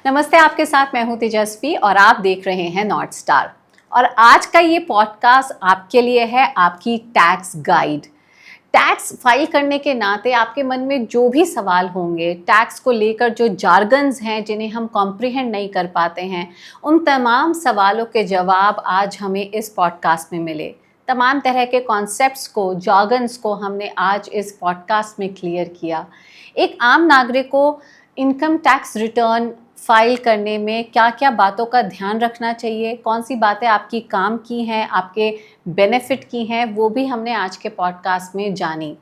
नमस्ते, आपके साथ मैं हूं तेजस्वी और आप देख रहे हैं नॉर्थ स्टार। और आज का ये पॉडकास्ट आपके लिए है आपकी टैक्स गाइड। टैक्स फाइल करने के नाते आपके मन में जो भी सवाल होंगे, टैक्स को लेकर जो जार्गन्स हैं जिन्हें हम कॉम्प्रिहेंड नहीं कर पाते हैं, उन तमाम सवालों के जवाब आज हमें इस पॉडकास्ट में मिले। तमाम तरह के कॉन्सेप्ट्स को, जार्गन्स को हमने आज इस पॉडकास्ट में क्लियर किया। एक आम नागरिक को इनकम टैक्स रिटर्न फाइल करने में क्या क्या बातों का ध्यान रखना चाहिए, कौन सी बातें आपकी काम की हैं, आपके बेनिफिट की हैं, वो भी हमने आज के पॉडकास्ट में जानी।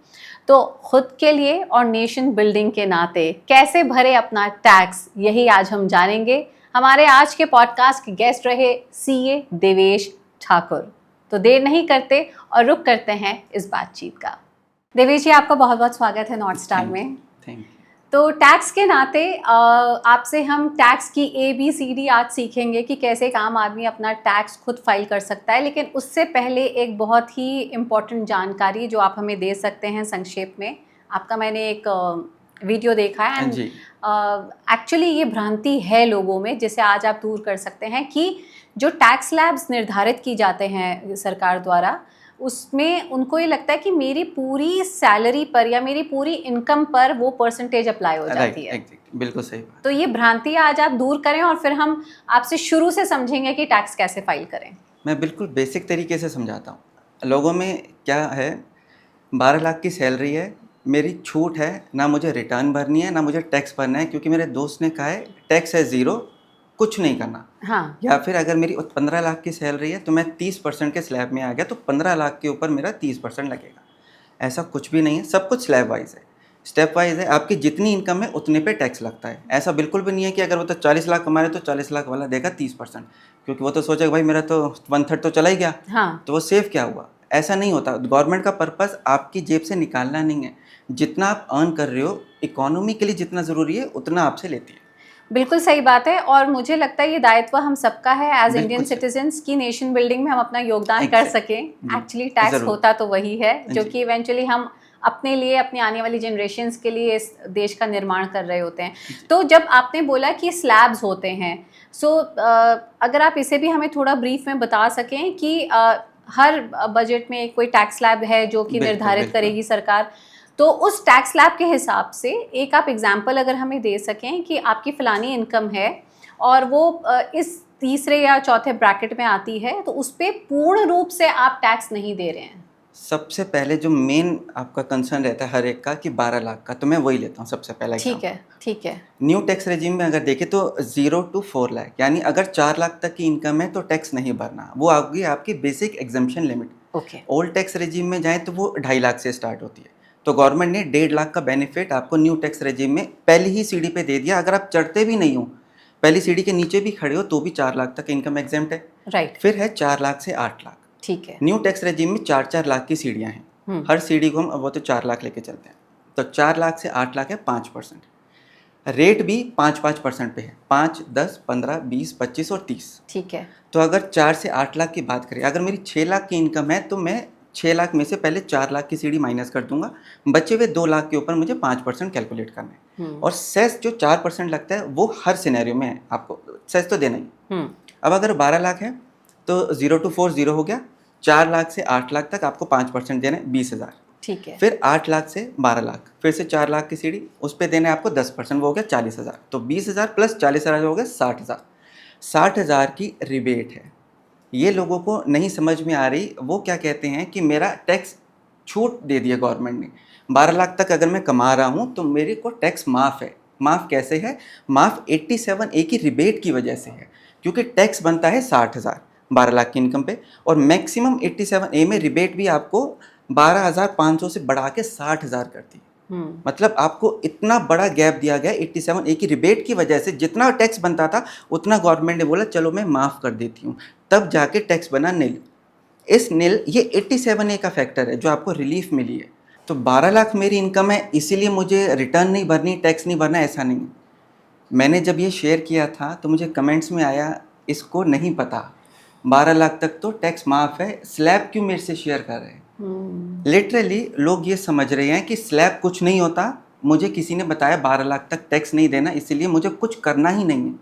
तो खुद के लिए और नेशन बिल्डिंग के नाते कैसे भरे अपना टैक्स, यही आज हम जानेंगे। हमारे आज के पॉडकास्ट के गेस्ट रहे सीए देवेश ठाकुर। तो देर नहीं करते और रुक करते हैं इस बातचीत का। देवेश जी, आपका बहुत बहुत स्वागत है नॉर्थ स्टार में। Thank you. तो टैक्स के नाते आपसे हम टैक्स की ABCD आज सीखेंगे कि कैसे एक आम आदमी अपना टैक्स खुद फाइल कर सकता है। लेकिन उससे पहले एक बहुत ही इम्पोर्टेंट जानकारी जो आप हमें दे सकते हैं संक्षेप में। आपका मैंने एक वीडियो देखा है एंड एक्चुअली ये भ्रांति है लोगों में, जिसे आज आप दूर कर सकते हैं कि जो टैक्स स्लैब्स निर्धारित की जाते हैं सरकार द्वारा, उसमें उनको ये लगता है कि मेरी पूरी सैलरी पर या मेरी पूरी इनकम पर वो परसेंटेज अप्लाई हो जाती है। बिल्कुल सही बात। तो ये भ्रांति आज आप दूर करें और फिर हम आपसे शुरू से समझेंगे कि टैक्स कैसे फाइल करें। मैं बिल्कुल बेसिक तरीके से समझाता हूँ। लोगों में क्या है, 12 लाख की सैलरी है, मेरी छूट है, ना मुझे रिटर्न भरनी है ना मुझे टैक्स भरना है, क्योंकि मेरे दोस्त ने कहा है टैक्स है 0, कुछ नहीं करना। हाँ। या फिर अगर मेरी 15 लाख की सैलरी है तो मैं 30% के स्लैब में आ गया तो 15 लाख के ऊपर मेरा 30% लगेगा। ऐसा कुछ भी नहीं है, सब कुछ स्लैब वाइज है, स्टेप वाइज है। आपकी जितनी इनकम है उतने पे टैक्स लगता है। ऐसा बिल्कुल भी नहीं है कि अगर वो तो 40 लाख कमा रहे तो 40 लाख वाला देगा 30%, क्योंकि वो तो सोचेगा भाई मेरा तो 1/3 तो चला ही गया। हाँ। तो वो सेव क्या हुआ। ऐसा नहीं होता। गवर्नमेंट का पर्पस आपकी जेब से निकालना नहीं है। जितना आप अर्न कर रहे हो, इकोनॉमी के लिए जितना ज़रूरी है उतना आपसे लेती है। बिल्कुल सही बात है। और मुझे लगता है ये दायित्व हम सबका है एज इंडियन सिटीजन्स की नेशन बिल्डिंग में हम अपना योगदान कर सकें। एक्चुअली टैक्स होता तो वही है जो कि इवेंचुअली हम अपने लिए, अपनी आने वाली जनरेशन्स के लिए इस देश का निर्माण कर रहे होते हैं। तो जब आपने बोला कि स्लैब्स होते हैं, अगर आप इसे भी हमें थोड़ा ब्रीफ में बता सकें कि हर बजट में कोई टैक्स स्लैब है जो कि निर्धारित करेगी सरकार, तो उस टैक्स स्लैब के हिसाब से एक आप एग्जाम्पल अगर हमें दे सकें कि आपकी फ़लानी इनकम है और वो इस तीसरे या चौथे ब्रैकेट में आती है, तो उस पर पूर्ण रूप से आप टैक्स नहीं दे रहे हैं। सबसे पहले जो मेन आपका कंसर्न रहता है हर एक का कि 12 लाख का, तो मैं वही लेता हूँ सबसे पहला। ठीक है। न्यू टैक्स रेजिम में अगर देखें तो 0 to 4 लाख, यानी अगर 4 लाख तक की इनकम है तो टैक्स नहीं भरना। वो आगे आपकी basic exemption limit. Okay. Old tax regime में जाए तो वो 2.5 लाख से स्टार्ट होती है। तो गवर्नमेंट ने 1.5 लाख का बेनिफिट आपको न्यू टैक्स रेजिम में पहली ही सीढ़ी पे दे दिया। अगर आप चढ़ते भी नहीं हो, पहली सीढ़ी के नीचे भी खड़े हो, तो भी 4 लाख तक इनकम एग्जेम्प्ट है। राइट। फिर है 4 लाख से 8 लाख। ठीक है। न्यू टैक्स रेजिम में 4-4 लाख की सीढ़ियाँ हैं। हर सीढ़ी को हम वो तो 4 लाख लेके चलते हैं। तो 4 लाख से 8 लाख है 5%। रेट भी 5% पे है, 5, 10, 15, 20, 25 और 30। ठीक है। तो अगर 4 से 8 लाख की बात करें, अगर मेरी 6 लाख की इनकम है तो मैं 6 लाख में से पहले 4 लाख की सीढ़ी माइनस कर दूंगा। बचे हुए 2 लाख के ऊपर मुझे 5% कैलकुलेट करना है। और सेस जो 4% लगता है वो हर सिनेरियो में है, आपको सेस तो देना ही। अब अगर 12 लाख है तो 0 to 4 0 हो गया। 4 लाख से 8 लाख तक आपको 5% देना है, 20,000। ठीक है। फिर 8 लाख से 12 लाख, फिर से 4 लाख की सीढ़ी, उस पर देना है आपको 10%, वो हो गया 40,000। तो 20,000 प्लस 40,000 हो गया 60,000। 60,000 की रिबेट है। ये लोगों को नहीं समझ में आ रही। वो क्या कहते हैं कि मेरा टैक्स छूट दे दिया गवर्नमेंट ने। 12 लाख तक अगर मैं कमा रहा हूँ तो मेरे को टैक्स माफ़ है। माफ़ कैसे है? माफ़ 87A की रिबेट की वजह से है, क्योंकि टैक्स बनता है 60,000 12 लाख की इनकम पे, और मैक्सिमम 87A में रिबेट भी आपको 12,500 से बढ़ा के 60,000 करती है। मतलब आपको इतना बड़ा गैप दिया गया 87A की रिबेट की वजह से। जितना टैक्स बनता था उतना गवर्नमेंट ने बोला चलो मैं माफ़ कर देती हूँ, तब जाके टैक्स बना नील। इस नील ये 87A का फैक्टर है जो आपको रिलीफ मिली है। तो 12 लाख मेरी इनकम है, इसीलिए मुझे रिटर्न नहीं भरनी, टैक्स नहीं भरना, ऐसा नहीं। मैंने जब ये शेयर किया था तो मुझे कमेंट्स में आया इसको नहीं पता, 12 लाख तक तो टैक्स माफ़ है, स्लैब क्यों मेरे से शेयर कर रहे हैं। लिटरली लोग ये समझ रहे हैं कि स्लैब कुछ नहीं होता। मुझे किसी ने बताया 12 लाख तक टैक्स नहीं देना, इसीलिए मुझे कुछ करना ही नहीं है।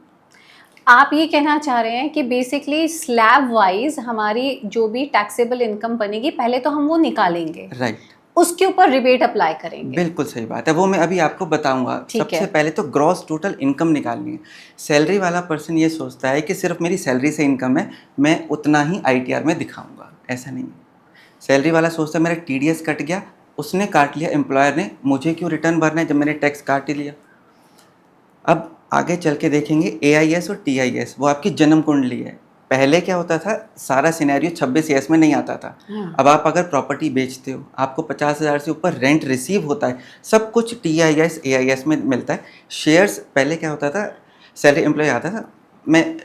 आप ये कहना चाह रहे हैं कि बेसिकली स्लैब वाइज हमारी जो भी टैक्सेबल इनकम बनेगी पहले तो हम वो निकालेंगे, राइट, उसके ऊपर रिबेट अप्लाई करेंगे। बिल्कुल सही बात है, वो मैं अभी आपको बताऊंगा। ठीक सबसे है। पहले तो ग्रॉस टोटल इनकम निकालनी है। सैलरी वाला पर्सन ये सोचता है कि सिर्फ मेरी सैलरी से इनकम है, मैं उतना ही आईटीआर में दिखाऊंगा, ऐसा नहीं है। सैलरी वाला सोचता है मेरा टीडीएस कट गया, उसने काट लिया, एम्प्लॉयर ने, मुझे क्यों रिटर्न भरना है जब मैंने टैक्स काट ही लिया। अब आगे चल के देखेंगे एआईएस और टीआईएस, वो आपकी जन्म कुंडली है। पहले क्या होता था, सारा सिनेरियो 26 में नहीं आता था। अब आप अगर प्रॉपर्टी बेचते हो, आपको 50,000 से ऊपर रेंट रिसीव होता है, सब कुछ टीआईएस एआईएस में मिलता है। शेयर्स, पहले क्या होता था, सैलरी एम्प्लॉय आता था, मैं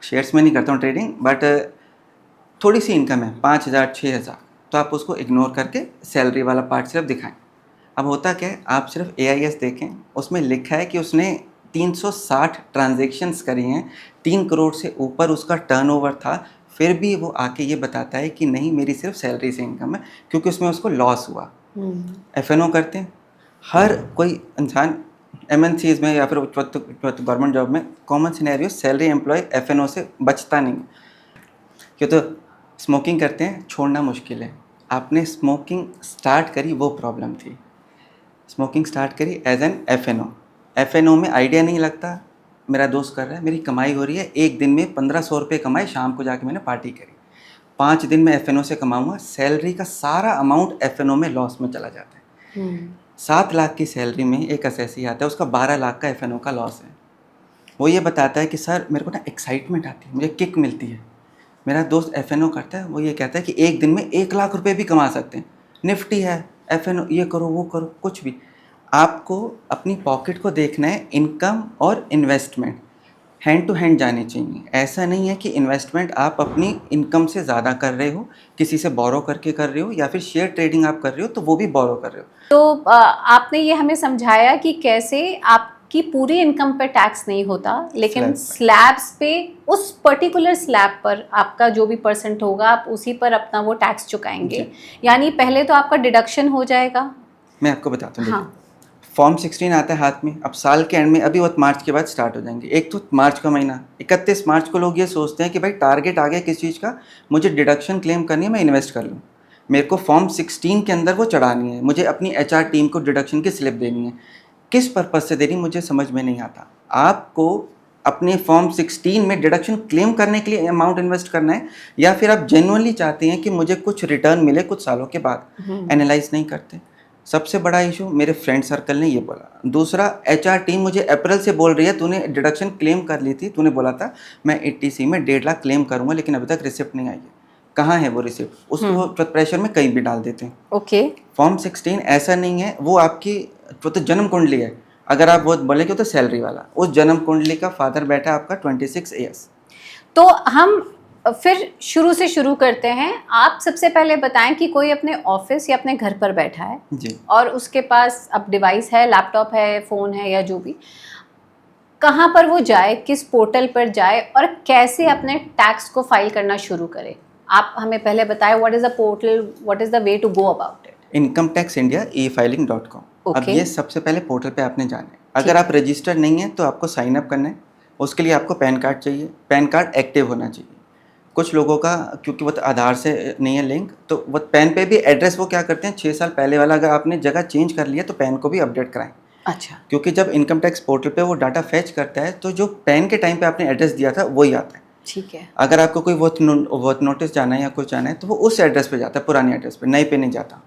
शेयर्स में नहीं करता हूँ ट्रेडिंग, बट थोड़ी सी इनकम है 5,000 6,000, तो आप उसको इग्नोर करके सैलरी वाला पार्ट सिर्फ दिखाएं। अब होता क्या है, आप सिर्फ एआईएस देखें, उसमें लिखा है कि उसने 360 ट्रांजेक्शन्स करी हैं, 3 करोड़ से ऊपर उसका टर्नओवर था, फिर भी वो आके ये बताता है कि नहीं मेरी सिर्फ सैलरी से इनकम है, क्योंकि उसमें उसको लॉस हुआ। एफएनओ करते हैं हर कोई इंसान, एमएनसीज में या फिर गवर्नमेंट जॉब में common scenario, salary employee FNO से बचता नहीं, क्यों तो स्मोकिंग करते हैं, छोड़ना मुश्किल है। आपने स्मोकिंग स्टार्ट करी, वो प्रॉब्लम थी। स्मोकिंग स्टार्ट करी एज एन एफएनओ में आइडिया नहीं लगता, मेरा दोस्त कर रहा है, मेरी कमाई हो रही है, एक दिन में 1500 रुपये कमाए, शाम को जाके मैंने पार्टी करी। 5 दिन में एफएनओ से कमाऊंगा, सैलरी का सारा अमाउंट एफएनओ में लॉस में चला जाता है। 7 लाख की सैलरी में एक असेसी आता है, उसका 12 लाख का एफएनओ का लॉस है। वो ये बताता है कि सर मेरे को ना एक्साइटमेंट आती है, मुझे किक मिलती है। मेरा दोस्त एफएनओ करता है, वो ये कहता है कि एक दिन में 1 लाख रुपए भी कमा सकते हैं, निफ्टी है एफएनओ, ये करो वो करो, कुछ भी। आपको अपनी पॉकेट को देखना है, इनकम और इन्वेस्टमेंट हैंड टू हैंड जाने चाहिए। ऐसा नहीं है कि इन्वेस्टमेंट आप अपनी इनकम से ज़्यादा कर रहे हो, किसी से बोरो करके कर रहे हो, या फिर शेयर ट्रेडिंग आप कर रहे हो तो वो भी बोरो कर रहे हो। तो आपने ये हमें समझाया कि कैसे आपकी पूरी इनकम पे टैक्स नहीं होता, लेकिन स्लैब्स पे, उस पर्टिकुलर स्लैब पर आपका जो भी परसेंट होगा आप उसी पर अपना वो टैक्स चुकाएंगे। यानी पहले तो आपका डिडक्शन हो जाएगा। मैं आपको बताता हूँ। हाँ। फॉर्म 16 आता है हाथ में, अब साल के एंड में, अभी वो मार्च के बाद स्टार्ट हो जाएंगे। एक तो मार्च का महीना, 31 मार्च को लोग ये सोचते हैं कि भाई टारगेट आ गया किस चीज़ का, मुझे डिडक्शन क्लेम करनी है, मैं इन्वेस्ट कर लूँ। मेरे को फॉर्म 16 के अंदर वो चढ़ानी है, मुझे अपनी एचआर टीम को डिडक्शन की स्लिप देनी है। किस पर्पज़ से देनी मुझे समझ में नहीं आता। आपको अपने फॉर्म 16 में डिडक्शन क्लेम करने के लिए अमाउंट इन्वेस्ट करना है, या फिर आप जेन्युइनली चाहते हैं कि मुझे कुछ रिटर्न मिले कुछ सालों के बाद। एनालाइज नहीं करते। सबसे बड़ा इशू मेरे फ्रेंड सर्कल ने ये बोला। दूसरा, एचआर टीम मुझे अप्रैल से बोल रही है तूने डिडक्शन क्लेम कर ली थी, तूने बोला था मैं 80C में 1.5 लाख क्लेम करूंगा, लेकिन अभी तक रिसिप्ट नहीं आई है। कहाँ है वो रिसिप्ट? उसको प्रेशर में कहीं भी डाल देते हैं। ओके। फॉर्म 16 ऐसा नहीं है, वो आपकी तो जन्म कुंडली है। अगर आप वो बोले कि तो सैलरी वाला, उस जन्म कुंडली का फादर बैठा आपका 26 ईयर्स। तो हम फिर शुरू से शुरू करते हैं। आप सबसे पहले बताएं कि कोई अपने ऑफिस या अपने घर पर बैठा है जी, और उसके पास अब डिवाइस है, लैपटॉप है, फ़ोन है या जो भी, कहाँ पर वो जाए, किस पोर्टल पर जाए और कैसे अपने टैक्स को फाइल करना शुरू करे? आप हमें पहले बताएं, what is the portal, what is the way to go about it? Income tax India e-filing.com। अब Okay. ये सबसे पहले पोर्टल पे आपने जाना है। अगर आप रजिस्टर नहीं हैं तो आपको साइन अप करना है। उसके लिए आपको पैन कार्ड चाहिए, पैन कार्ड एक्टिव होना चाहिए। कुछ लोगों का क्योंकि वो आधार से नहीं है लिंक, तो वो पैन पे भी एड्रेस वो क्या करते हैं 6 साल पहले वाला, अगर आपने जगह चेंज कर लिया तो पैन को भी अपडेट कराएं। अच्छा। क्योंकि जब इनकम टैक्स पोर्टल पे वो डाटा फेच करता है तो जो पैन के टाइम पे आपने एड्रेस दिया था वही आता है। ठीक है। अगर आपको कोई वर्थ नोटिस जाना है या कुछ जाना है तो वो उस एड्रेस पे जाता है, पुराने एड्रेस पे, नए पे नहीं जाता।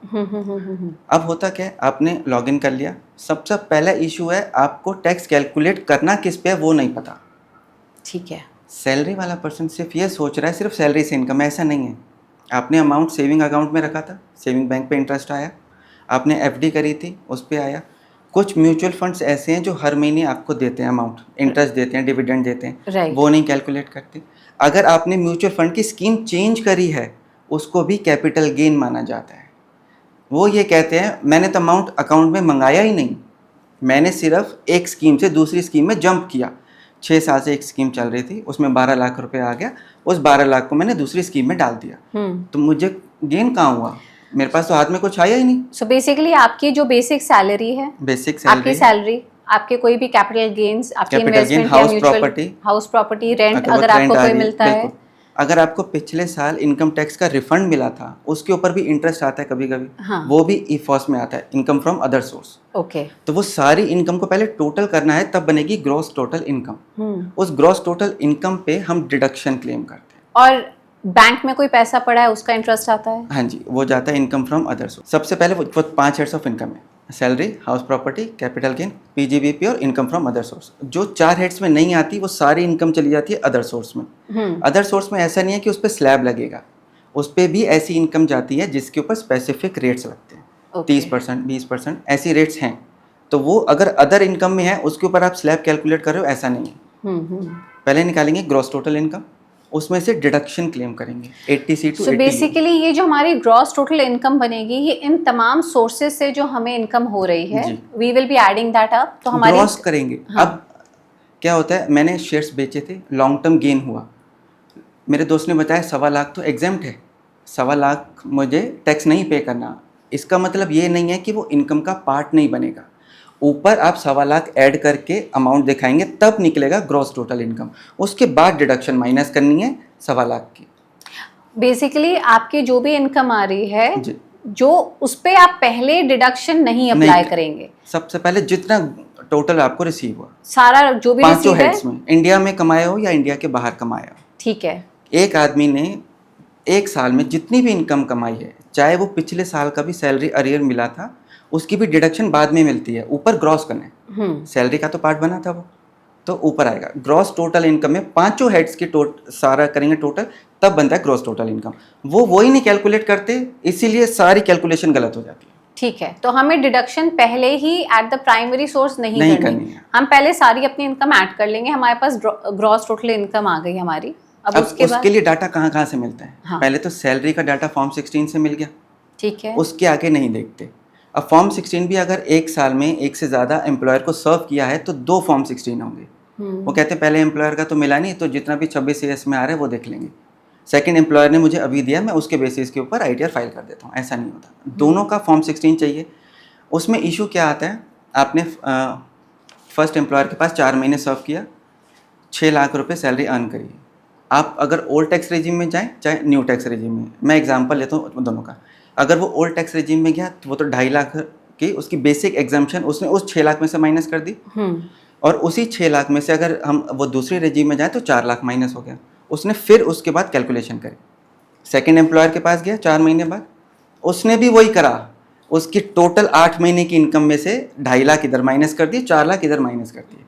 अब होता क्या है, आपने लॉगिन कर लिया। सबसे पहला इशू है आपको टैक्स कैलकुलेट करना किस पे है वो नहीं पता। ठीक है। सैलरी वाला पर्सन सिर्फ ये सोच रहा है सिर्फ सैलरी से इनकम, ऐसा नहीं है। आपने अमाउंट सेविंग अकाउंट में रखा था, सेविंग बैंक पे इंटरेस्ट आया। आपने एफडी करी थी, उस पर आया। कुछ म्यूचुअल फंड्स ऐसे हैं जो हर महीने आपको देते हैं अमाउंट, इंटरेस्ट देते हैं, डिविडेंड देते हैं, Right. वो नहीं कैलकुलेट करते। अगर आपने म्यूचुअल फंड की स्कीम चेंज करी है उसको भी कैपिटल गेन माना जाता है। वो ये कहते हैं मैंने तो अमाउंट अकाउंट में मंगाया ही नहीं, मैंने सिर्फ एक स्कीम से दूसरी स्कीम में जंप किया। 6 साल से एक स्कीम चल रही थी, उसमें 12 लाख रुपए आ गया, उस 12 लाख को मैंने दूसरी स्कीम में डाल दिया। तो मुझे गेन कहाँ हुआ? मेरे पास तो हाथ में कुछ आया ही नहीं। सो बेसिकली आपकी जो बेसिक सैलरी है, बेसिक आपकी सैलरी आपके कोई भी कैपिटल गेन्स, आपके Capital इन्वेस्टमेंट gain, या house mutual property, house property, rent अगर वो अगर trend आपको आ कोई रही है, मिलता है। बिल्कुल। अगर आपको पिछले साल इनकम टैक्स का रिफंड मिला था, उसके ऊपर भी इंटरेस्ट आता है कभी कभी, हाँ। वो भी ईफॉस में आता है, income from other source. Okay. तो वो सारी इनकम को पहले टोटल करना है, तब बनेगी ग्रॉस टोटल इनकम। उस ग्रॉस टोटल इनकम पे हम डिडक्शन क्लेम करते हैं। और बैंक में कोई पैसा पड़ा है उसका इंटरेस्ट आता है? हाँ जी, वो जाता है इनकम फ्रॉम अदर सोर्स। सबसे पहले वो 5 हेड्स ऑफ इनकम है, salary, house property, capital gain, PGBP और इनकम फ्रॉम अदर सोर्स। जो 4 हेड्स में नहीं आती वो सारी इनकम चली जाती है अदर सोर्स में। अदर सोर्स में ऐसा नहीं है कि उस पर स्लैब लगेगा, उस पर भी ऐसी इनकम जाती है जिसके ऊपर स्पेसिफिक रेट्स लगते हैं। 30%, 20% ऐसी रेट्स हैं। तो वो अगर अदर इनकम में है उसके ऊपर आप स्लैब कैलकुलेट कर रहे हो, ऐसा नहीं है। पहले निकालेंगे ग्रॉस टोटल इनकम, उसमें से डिडक्शन क्लेम करेंगे 80C टू 80U। बेसिकली ये जो हमारी ग्रॉस टोटल इनकम बनेगी, ये इन तमाम सोर्सेज से जो हमें इनकम हो रही है, we will be adding that up. तो हमारी ग्रॉस करेंगे। हाँ। अब क्या होता है, मैंने शेयर्स बेचे थे, लॉन्ग टर्म गेन हुआ, मेरे दोस्त ने बताया 1.25 लाख तो एग्जेम्प्ट है, 1.25 लाख मुझे टैक्स नहीं पे करना। इसका मतलब ये नहीं है कि वो इनकम का पार्ट नहीं बनेगा, ऊपर आप 1.25 लाख ऐड करके अमाउंट दिखाएंगे तब निकलेगा ग्रॉस टोटल इनकम। उसके बाद डिडक्शन माइनस करनी है 1.25 लाख की। बेसिकली आपकी जो भी इनकम आ रही है जी, जो उस पे आप पहले डिडक्शन नहीं अप्लाई करेंगे। सबसे पहले जितना टोटल आपको रिसीव हुआ, सारा जो भी पांचों रिसीव है, हेड्स में, इंडिया में कमाया हो या इंडिया के बाहर कमाया हो, ठीक है। एक आदमी ने एक साल में जितनी भी इनकम कमाई है, चाहे वो पिछले साल का भी सैलरी अरियर मिला था, उसकी भी डिडक्शन बाद में मिलती है, ऊपर ग्रॉस करना है। सैलरी का तो पार्ट बना था वो, तो ऊपर आएगा। ग्रॉस टोटल इनकम में पांचों हेड्स की सारा करेंगे टोटल, तब बनता है ग्रॉस टोटल इनकम। वो ही नहीं कैलकुलेट करते, इसीलिए सारी कैलकुलेशन गलत हो जाती है। ठीक है, तो हमें डिडक्शन पहले ही एट द प्राइमरी सोर्स नहीं करनी है। हम पहले सारी अपनी इनकम ऐड कर लेंगे, हमारे पास ग्रॉस टोटल इनकम आ गई हमारी। अब उसके लिए डाटा कहाँ से मिलता है? हाँ। पहले तो सैलरी का डाटा फॉर्म 16 से मिल गया, ठीक है, उसके आगे नहीं देखते। अब फॉर्म 16 भी अगर एक साल में एक से ज़्यादा एम्प्लॉयर को सर्व किया है तो 2 फॉर्म 16 होंगे। वो कहते हैं पहले एम्प्लॉयर का तो मिला नहीं, तो जितना भी 26 CS में आ रहा है वो देख लेंगे, सेकंड एम्प्लॉयर ने मुझे अभी दिया, मैं उसके बेसिस के ऊपर ITR फाइल कर देता हूँ। ऐसा नहीं होता, दोनों का फॉर्म 16 चाहिए। उसमें इशू क्या आता है, आपने फर्स्ट एम्प्लॉयर के पास 4 महीने सर्व किया, 6 लाख रुपए सैलरी अर्न करी। आप अगर ओल्ड टैक्स रेजिम में जाएं चाहे न्यू टैक्स रेजिम में, मैं एग्जांपल लेता हूँ दोनों का। अगर वो ओल्ड टैक्स रेजिम में गया तो वो तो 2.5 लाख की उसकी बेसिक एग्जाम्पशन उसने उस 6 लाख में से माइनस कर दी, और उसी 6 लाख में से अगर हम वो दूसरी रेजिम में जाए तो 4 लाख माइनस हो गया। उसने फिर उसके बाद कैलकुलेशन करी, सेकेंड एम्प्लॉयर के पास गया 4 महीने बाद, उसने भी वही करा, उसकी टोटल 8 महीने की इनकम में से 2.5 लाख इधर माइनस कर दिए, 4 लाख इधर माइनस कर दिए।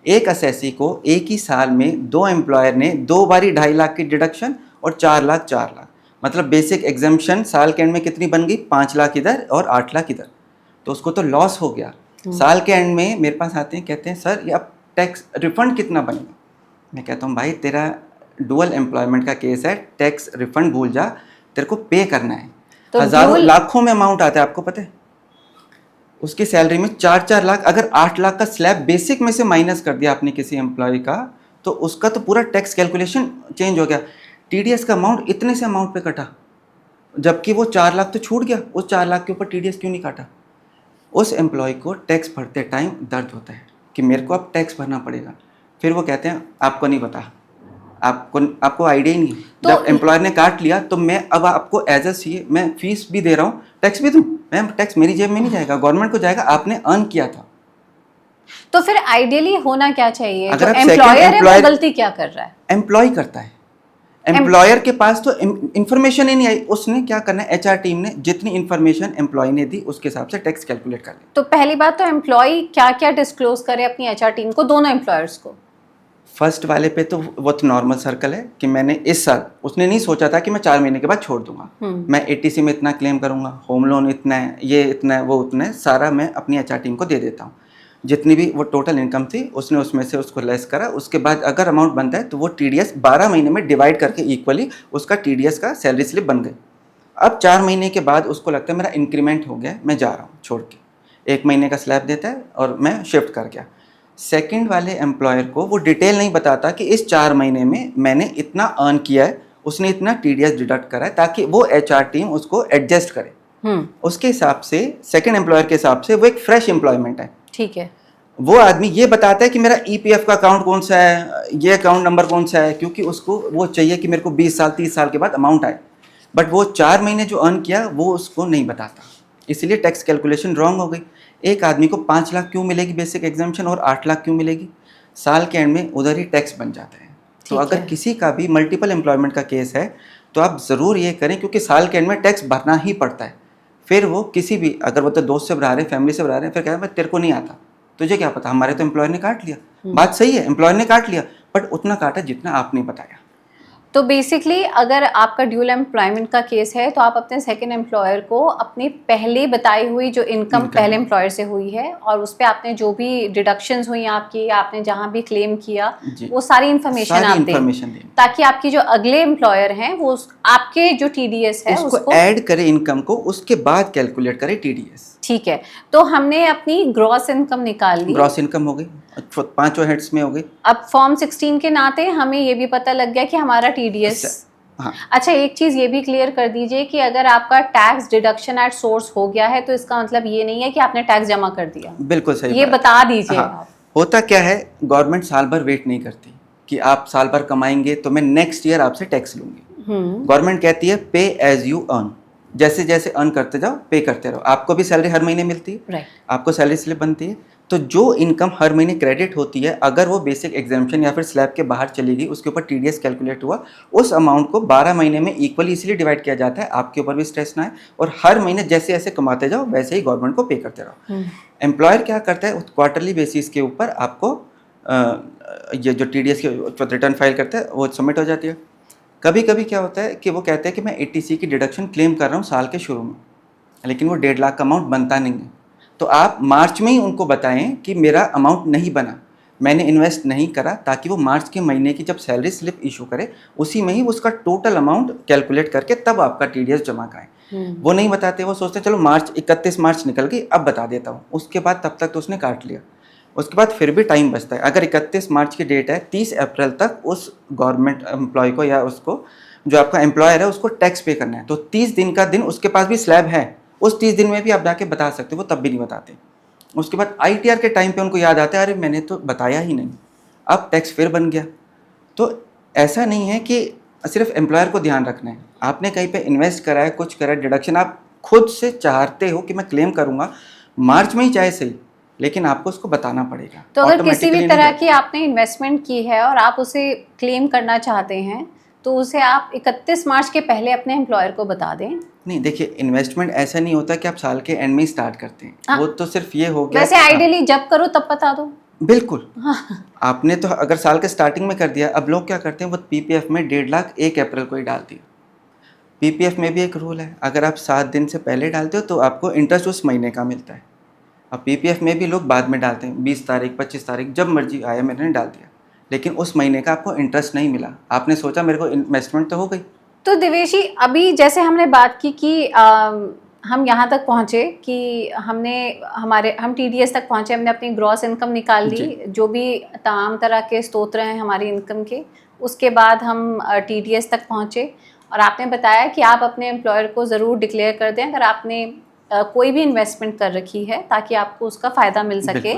एक असेसी को एक ही साल में 2 एम्प्लॉयर ने 2 बारी 2.5 लाख की डिडक्शन और 4 लाख, मतलब बेसिक एग्जाम्पशन साल के एंड में कितनी बन गई, 5 लाख इधर और 8 लाख इधर, तो उसको तो लॉस हो गया। साल के एंड में मेरे पास आते हैं, कहते हैं सर ये अब टैक्स रिफंड कितना बनेगा। मैं कहता हूँ भाई तेरा डुअल एम्प्लॉयमेंट का केस है, टैक्स रिफंड भूल जा, तेरे को पे करना है। तो हजारों लाखों में अमाउंट आता है, आपको पता है। उसकी सैलरी में 4-4 लाख, अगर 8 लाख का स्लैब बेसिक में से माइनस कर दिया आपने किसी एम्प्लॉय का, तो उसका तो पूरा टैक्स कैलकुलेशन चेंज हो गया। TDS का अमाउंट इतने से अमाउंट पे कटा, जबकि वो 4 लाख तो छूट गया, उस 4 लाख के ऊपर TDS क्यों नहीं काटा। उस एम्प्लॉय को टैक्स भरते टाइम दर्द होता है कि मेरे को अब टैक्स भरना पड़ेगा। फिर वो कहते हैं आपको नहीं पता, आपको आइडिया ही नहीं। तो जब एम्प्लॉयर ने काट लिया तो मैं अब आपको एज अ CA मैं फीस भी दे रहा हूँ, टैक्स भी दूँ, मैम टैक्स मेरी जेब में नहीं जाएगा, गवर्नमेंट को जाएगा, आपने अर्न किया था। तो फिर आइडियली होना क्या चाहिए, अगर जो एम्प्लॉयर है वो गलती क्या कर रहा है? एम्प्लॉय करता है। एम्प्लॉयर के पास तो इन्फॉर्मेशन ही नहीं आई, उसने क्या करना है, HR टीम ने जितनी इन्फॉर्मेशन एम्प्लॉय ने दी उसके हिसाब से टैक्स कैलकुलेट कर लिया। तो पहली बात तो एम्प्लॉय क्या क्या डिस्क्लोज करे अपनी HR टीम को, दोनों एम्प्लॉयर्स को। फर्स्ट वाले पे तो वो तो नॉर्मल सर्कल है कि मैंने इस साल, उसने नहीं सोचा था कि मैं 4 महीने के बाद छोड़ दूंगा, मैं ATC में इतना क्लेम करूंगा, होम लोन इतना है, ये इतना है, वो उतना है, सारा मैं अपनी HR टीम को दे देता हूँ। जितनी भी वो टोटल इनकम थी उसने उसमें से उसको लेस करा, उसके बाद अगर अमाउंट बनता है तो वो TDS 12 महीने में डिवाइड करके इक्वली उसका TDS का सैलरी स्लिप बन गई। अब 4 महीने के बाद उसको लगता है मेरा इंक्रीमेंट हो गया, मैं जा रहा हूँ छोड़ के, 1 महीने का स्लैब देता है और मैं शिफ्ट कर गया। सेकंड वाले एम्प्लॉयर को वो डिटेल नहीं बताता कि इस 4 महीने में मैंने इतना अर्न किया है, उसने इतना TDS डिडक्ट करा है, ताकि वो HR टीम उसको एडजस्ट करे। उसके हिसाब से सेकंड एम्प्लॉयर के हिसाब से वो एक फ्रेश एम्प्लॉयमेंट है, ठीक है। वो आदमी ये बताता है कि मेरा ईपीएफ का अकाउंट कौन सा है, ये अकाउंट नंबर कौन सा है, क्योंकि उसको वो चाहिए कि मेरे को 20 साल 30 साल के बाद अमाउंट आए, बट वो 4 महीने जो अर्न किया वो उसको नहीं बताता, इसलिए टैक्स कैलकुलेशन रॉन्ग हो गई। एक आदमी को 5 लाख क्यों मिलेगी बेसिक एग्जाम्पशन और 8 लाख क्यों मिलेगी? साल के एंड में उधर ही टैक्स बन जाता है। तो अगर किसी का भी मल्टीपल एम्प्लॉयमेंट का केस है तो आप ज़रूर ये करें, क्योंकि साल के एंड में टैक्स भरना ही पड़ता है। फिर वो किसी भी, अगर वो तो दोस्त से भरा रहे, फैमिली से भरा रहे हैं, फिर कहते हैं तेरे को नहीं आता, तुझे क्या पता, हमारे तो एम्प्लॉयर ने काट लिया। बात सही है, एम्प्लॉयर ने काट लिया, बट उतना काटा जितना आपने बताया। तो बेसिकली अगर आपका ड्यूल एम्प्लॉयमेंट का केस है तो आप अपने सेकंड एम्प्लॉयर को अपनी पहले बताई हुई जो इनकम पहले एम्प्लॉयर से हुई है और उस पे आपने जो भी डिडक्शंस हुई आपकी, आपने जहां भी क्लेम किया, वो सारी इन्फॉर्मेशन आप दें, ताकि आपकी जो अगले एम्प्लॉयर हैं वो आपके जो टीडीएस है उसको ऐड करे इनकम को, उसके बाद कैलकुलेट करे टीडीएस। ठीक है, तो हमने अपनी ग्रॉस इनकम निकाल ली, ग्रॉस इनकम हो गई, 5 हेड्स में हो गई। अब फॉर्म 16 के नाते हमें ये भी पता लग गया कि हमारा टीडीएस। हाँ। अच्छा, एक चीज ये भी क्लियर कर दीजिए कि अगर आपका टैक्स डिडक्शन एट सोर्स हो गया है तो इसका मतलब ये नहीं है कि आपने टैक्स जमा कर दिया। बिल्कुल सही, ये बता दीजिए। हाँ। होता क्या है, गवर्नमेंट साल भर वेट नहीं करती कि आप साल भर कमाएंगे तो मैं नेक्स्ट ईयर आपसे टैक्स लूंगी। गवर्नमेंट कहती है पे एज यू अर्न, जैसे जैसे अर्न करते जाओ पे करते रहो। आपको भी सैलरी हर महीने मिलती है, राइट, आपको सैलरी स्लिप बनती है, तो जो इनकम हर महीने क्रेडिट होती है, अगर वो बेसिक एग्जाम्पशन या फिर स्लैब के बाहर चली गई, उसके ऊपर टीडीएस कैलकुलेट हुआ, उस अमाउंट को 12 महीने में इक्वली इसलिए डिवाइड किया जाता है आपके ऊपर भी स्ट्रेस ना है, और हर महीने जैसे जैसे कमाते जाओ वैसे ही गवर्नमेंट को पे करते रहो। एम्प्लॉयर क्या करता है, क्वार्टरली बेसिस के ऊपर आपको ये जो टीडीएस की रिटर्न फाइल करता है वो सबमिट हो जाती है। कभी कभी क्या होता है कि वो कहते हैं कि मैं 80C की डिडक्शन क्लेम कर रहा हूँ साल के शुरू में, लेकिन वो 1.5 लाख का अमाउंट बनता नहीं है, तो आप मार्च में ही उनको बताएं कि मेरा अमाउंट नहीं बना, मैंने इन्वेस्ट नहीं करा, ताकि वो मार्च के महीने की जब सैलरी स्लिप इशू करे उसी में ही उसका टोटल अमाउंट कैलकुलेट करके तब आपका टीडीएस जमा कराएं। वो नहीं बताते, वो सोचते हैं चलो मार्च 31 मार्च निकल गई अब बता देता हूँ, उसके बाद तब तक तो उसने काट लिया, उसके बाद फिर भी टाइम बचता है। अगर 31 मार्च की डेट है, 30 अप्रैल तक उस गवर्नमेंट एम्प्लॉय को या उसको जो आपका एम्प्लॉयर है उसको टैक्स पे करना है, तो 30 दिन का दिन उसके पास भी स्लैब है, उस 30 दिन में भी आप जाके बता सकते हो, वो तब भी नहीं बताते। उसके बाद आईटीआर के टाइम पे उनको याद आता है अरे मैंने तो बताया ही नहीं, अब टैक्स फिर बन गया। तो ऐसा नहीं है कि सिर्फ एम्प्लॉयर को ध्यान रखना है, आपने कहीं पे इन्वेस्ट करा है, कुछ करा है, डिडक्शन आप खुद से चाहते हो कि मैं क्लेम करूँगा मार्च में ही चाहे सही, लेकिन आपको उसको बताना पड़ेगा। तो अगर किसी भी तरह की आपने इन्वेस्टमेंट की है और आप उसे क्लेम करना चाहते हैं तो उसे आप 31 मार्च के पहले अपने एम्प्लॉयर को बता दें। नहीं, देखिए इन्वेस्टमेंट ऐसा नहीं होता कि आप साल के एंड में ही स्टार्ट करते हैं। हाँ। वो तो सिर्फ ये हो गया, वैसे आइडियली जब करो तब बता दो। बिल्कुल। हाँ। आपने तो अगर साल के स्टार्टिंग में कर दिया, अब लोग क्या करते हैं वो पीपीएफ में 1.5 लाख 1 अप्रैल को ही डाल दिया। पीपीएफ में भी एक रूल है, अगर आप 7 दिन से पहले डालते हो तो आपको इंटरेस्ट उस महीने का मिलता है। अब पीपीएफ में भी लोग बाद में डालते हैं, 20 तारीख 25 तारीख जब मर्जी आया मैंने डाल दिया, लेकिन उस महीने का आपको इंटरेस्ट नहीं मिला। आपने सोचा मेरे को इन्वेस्टमेंट तो हो गई। तो दिवेश जी, अभी जैसे हमने बात की कि हम यहाँ तक पहुँचे कि हम टीडीएस तक पहुँचे, हमने अपनी ग्रॉस इनकम निकाल ली, जो भी तमाम तरह के स्तोत्र हैं हमारी इनकम के, उसके बाद हम टीडीएस तक पहुँचे और आपने बताया कि आप अपने एम्प्लॉयर को ज़रूर डिक्लेयर कर दें अगर आपने कोई भी इन्वेस्टमेंट कर रखी है, ताकि आपको उसका फ़ायदा मिल सके।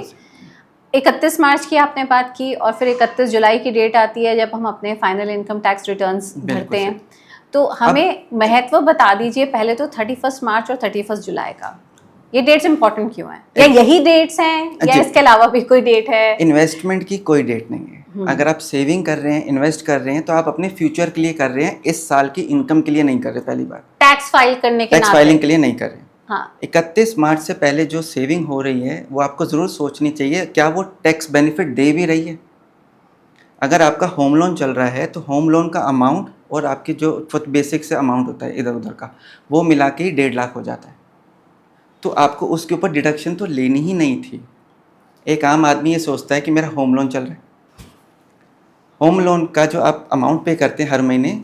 31 मार्च की आपने बात की और फिर 31 जुलाई की डेट आती है जब हम अपने फाइनल इनकम टैक्स रिटर्न्स भरते हैं, तो हमें महत्व बता दीजिए पहले तो 31 मार्च और 31 जुलाई का। ये डेट्स इंपॉर्टेंट क्यों हैं, या यही डेट्स हैं या इसके अलावा भी कोई डेट है? इन्वेस्टमेंट की कोई डेट नहीं है। अगर आप सेविंग कर रहे हैं, इन्वेस्ट कर रहे हैं, तो आप अपने फ्यूचर के लिए कर रहे हैं, इस साल की इनकम के लिए नहीं कर रहे। पहली बार टैक्स फाइल करने के टैक्स फाइलिंग के लिए नहीं कर रहे। हाँ। 31 मार्च से पहले जो सेविंग हो रही है वो आपको ज़रूर सोचनी चाहिए, क्या वो टैक्स बेनिफिट दे भी रही है। अगर आपका होम लोन चल रहा है तो होम लोन का अमाउंट और आपकी जो बेसिक से अमाउंट होता है इधर उधर का, वो मिला के ही 1.5 लाख हो जाता है, तो आपको उसके ऊपर डिडक्शन तो लेनी ही नहीं थी। एक आम आदमी ये सोचता है कि मेरा होम लोन चल रहा है, होम लोन का जो आप अमाउंट पे करते हैं हर महीने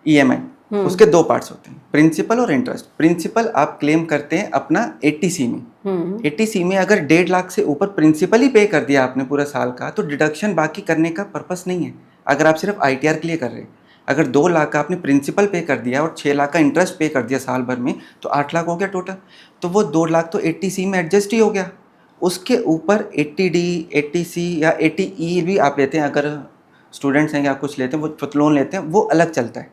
ईएमआई, उसके 2 पार्ट्स होते हैं, प्रिंसिपल और इंटरेस्ट। प्रिंसिपल आप क्लेम करते हैं अपना 80C में। 80C में अगर 1.5 लाख से ऊपर प्रिंसिपल ही पे कर दिया आपने पूरा साल का, तो डिडक्शन बाकी करने का पर्पस नहीं है। अगर आप सिर्फ आईटीआर के लिए कर रहे हैं, अगर 2 लाख का आपने प्रिंसिपल पे कर दिया और 6 लाख का इंटरेस्ट पे कर दिया साल भर में, तो 8 लाख हो गया टोटल। तो वो 2 लाख तो 80C में एडजस्ट ही हो गया, उसके ऊपर 80D 80C या 80E भी आप लेते हैं, अगर स्टूडेंट्स हैं या कुछ लेते हैं, वो लोन लेते हैं, वो अलग चलता है।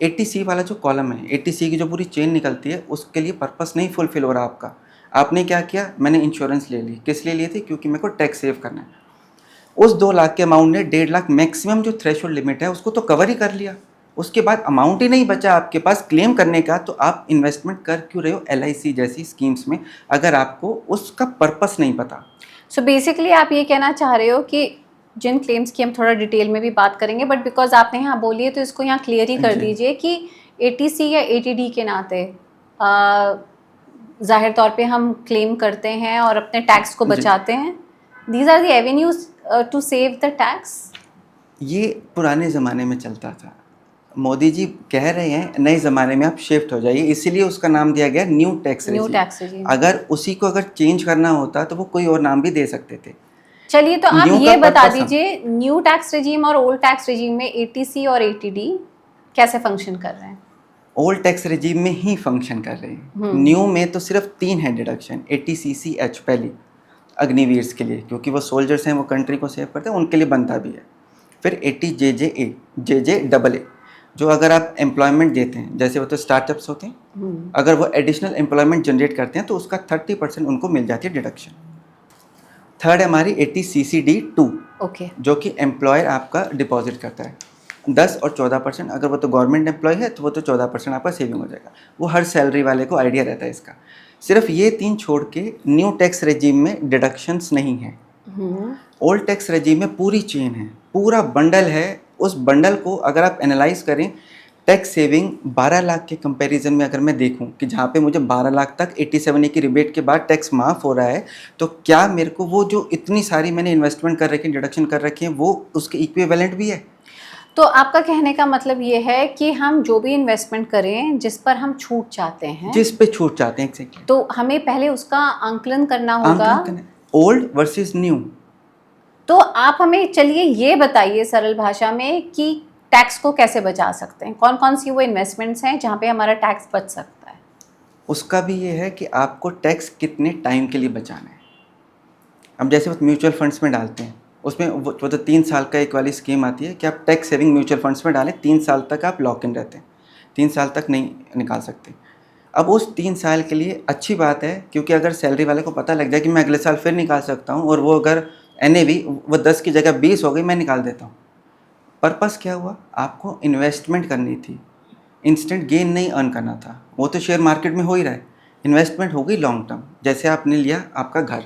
80C वाला जो कॉलम है, 80C की जो पूरी चेन निकलती है, उसके लिए पर्पस नहीं फुलफिल हो रहा आपका। आपने क्या किया, मैंने इंश्योरेंस ले ली, किस लिए ली थी, क्योंकि मेरे को टैक्स सेव करना है। उस 2 लाख के अमाउंट ने 1.5 लाख मैक्सिमम जो थ्रेशोल्ड लिमिट है उसको तो कवर ही कर लिया। उसके बाद अमाउंट ही नहीं बचा आपके पास क्लेम करने का, तो आप इन्वेस्टमेंट कर क्यों रहे हो LIC जैसी स्कीम्स में, अगर आपको उसका पर्पस नहीं पता। सो बेसिकली आप ये कहना चाह रहे हो कि जिन क्लेम्स की हम थोड़ा डिटेल में भी बात करेंगे, बट बिकॉज आपने यहाँ बोली है तो इसको यहाँ क्लियर ही कर जी। दीजिए कि 80C या 80D के नाते जाहिर तौर पे हम क्लेम करते हैं और अपने टैक्स को जी। बचाते हैं। These are the avenues to save the tax. ये पुराने ज़माने में चलता था, मोदी जी कह रहे हैं नए ज़माने में आप शिफ्ट हो जाइए, इसीलिए उसका नाम दिया गया न्यू टैक्स रेजिम। अगर उसी को अगर चेंज करना होता तो वो कोई और नाम भी दे सकते थे। चलिए, तो आप न्यू ये का बता purpose दीजिए न्यू टैक्स रेजिम और ओल्ड टैक्स रेजिम में 80C और 80D कैसे फंक्शन कर रहे हैं? ओल्ड टैक्स रेजिम में ही फंक्शन कर रहे हैं। न्यू में तो सिर्फ 3 है डिडक्शन। 80CCH पहली अग्निवीर्स के लिए, क्योंकि वो सोल्जर्स हैं, वो कंट्री को सेव करते हैं, उनके लिए बनता भी है। फिर 80JJA JJAA, जो अगर आप एम्प्लॉयमेंट देते हैं, जैसे वो तो स्टार्टअप्स होते हैं, अगर वो एडिशनल एम्प्लॉयमेंट जनरेट करते हैं तो उसका 30% उनको मिल जाती है डिडक्शन। थर्ड है हमारी 80CCD2, ओके। जो कि एम्प्लॉयर आपका डिपॉजिट करता है 10 और 14%। अगर वो तो गवर्नमेंट एम्प्लॉय है तो वो तो 14% आपका सेविंग हो जाएगा। वो हर सैलरी वाले को आइडिया रहता है इसका। सिर्फ ये 3 छोड़ के न्यू टैक्स रेजिम में डिडक्शंस नहीं है। ओल्ड टैक्स रेजिम में पूरी चेन है, पूरा बंडल है। उस बंडल को अगर आप एनालाइज करें, टैक्स सेविंग 12 लाख के कंपैरिजन में अगर मैं देखूं कि जहाँ पे मुझे 12 लाख तक 87A की रिबेट के बाद टैक्स माफ़ हो रहा है, तो क्या मेरे को वो जो इतनी सारी मैंने इन्वेस्टमेंट कर रखी है, डिडक्शन कर रखी है, वो उसके इक्विवेलेंट भी है? तो आपका कहने का मतलब ये है कि हम जो भी इन्वेस्टमेंट करें जिस पर हम छूट चाहते हैं, जिस पे छूट चाहते हैं, एग्जैक्टली, तो हमें पहले उसका आंकलन करना होगा। Old versus new. तो आप हमें चलिए ये बताइए सरल भाषा में कि टैक्स को कैसे बचा सकते हैं, कौन कौन सी वो इन्वेस्टमेंट्स हैं जहाँ पे हमारा टैक्स बच सकता है? उसका भी ये है कि आपको टैक्स कितने टाइम के लिए बचाना है। अब जैसे वो म्यूचुअल फंड्स में डालते हैं, उसमें वो तो 3 साल का एक वाली स्कीम आती है कि आप टैक्स सेविंग म्यूचुअल फंड्स में डालें, 3 साल तक आप लॉक इन रहते हैं, 3 साल तक नहीं निकाल सकते। अब उस 3 साल के लिए अच्छी बात है, क्योंकि अगर सैलरी वाले को पता लग जाए कि मैं अगले साल फिर निकाल सकता हूँ, और वो अगर NAV वो 10 की जगह 20 हो गई, मैं निकाल देता हूँ। पर्पस क्या हुआ? आपको इन्वेस्टमेंट करनी थी, इंस्टेंट गेन नहीं अर्न करना था। वो तो शेयर मार्केट में हो ही रहा है। इन्वेस्टमेंट हो गई लॉन्ग टर्म। जैसे आपने लिया आपका घर,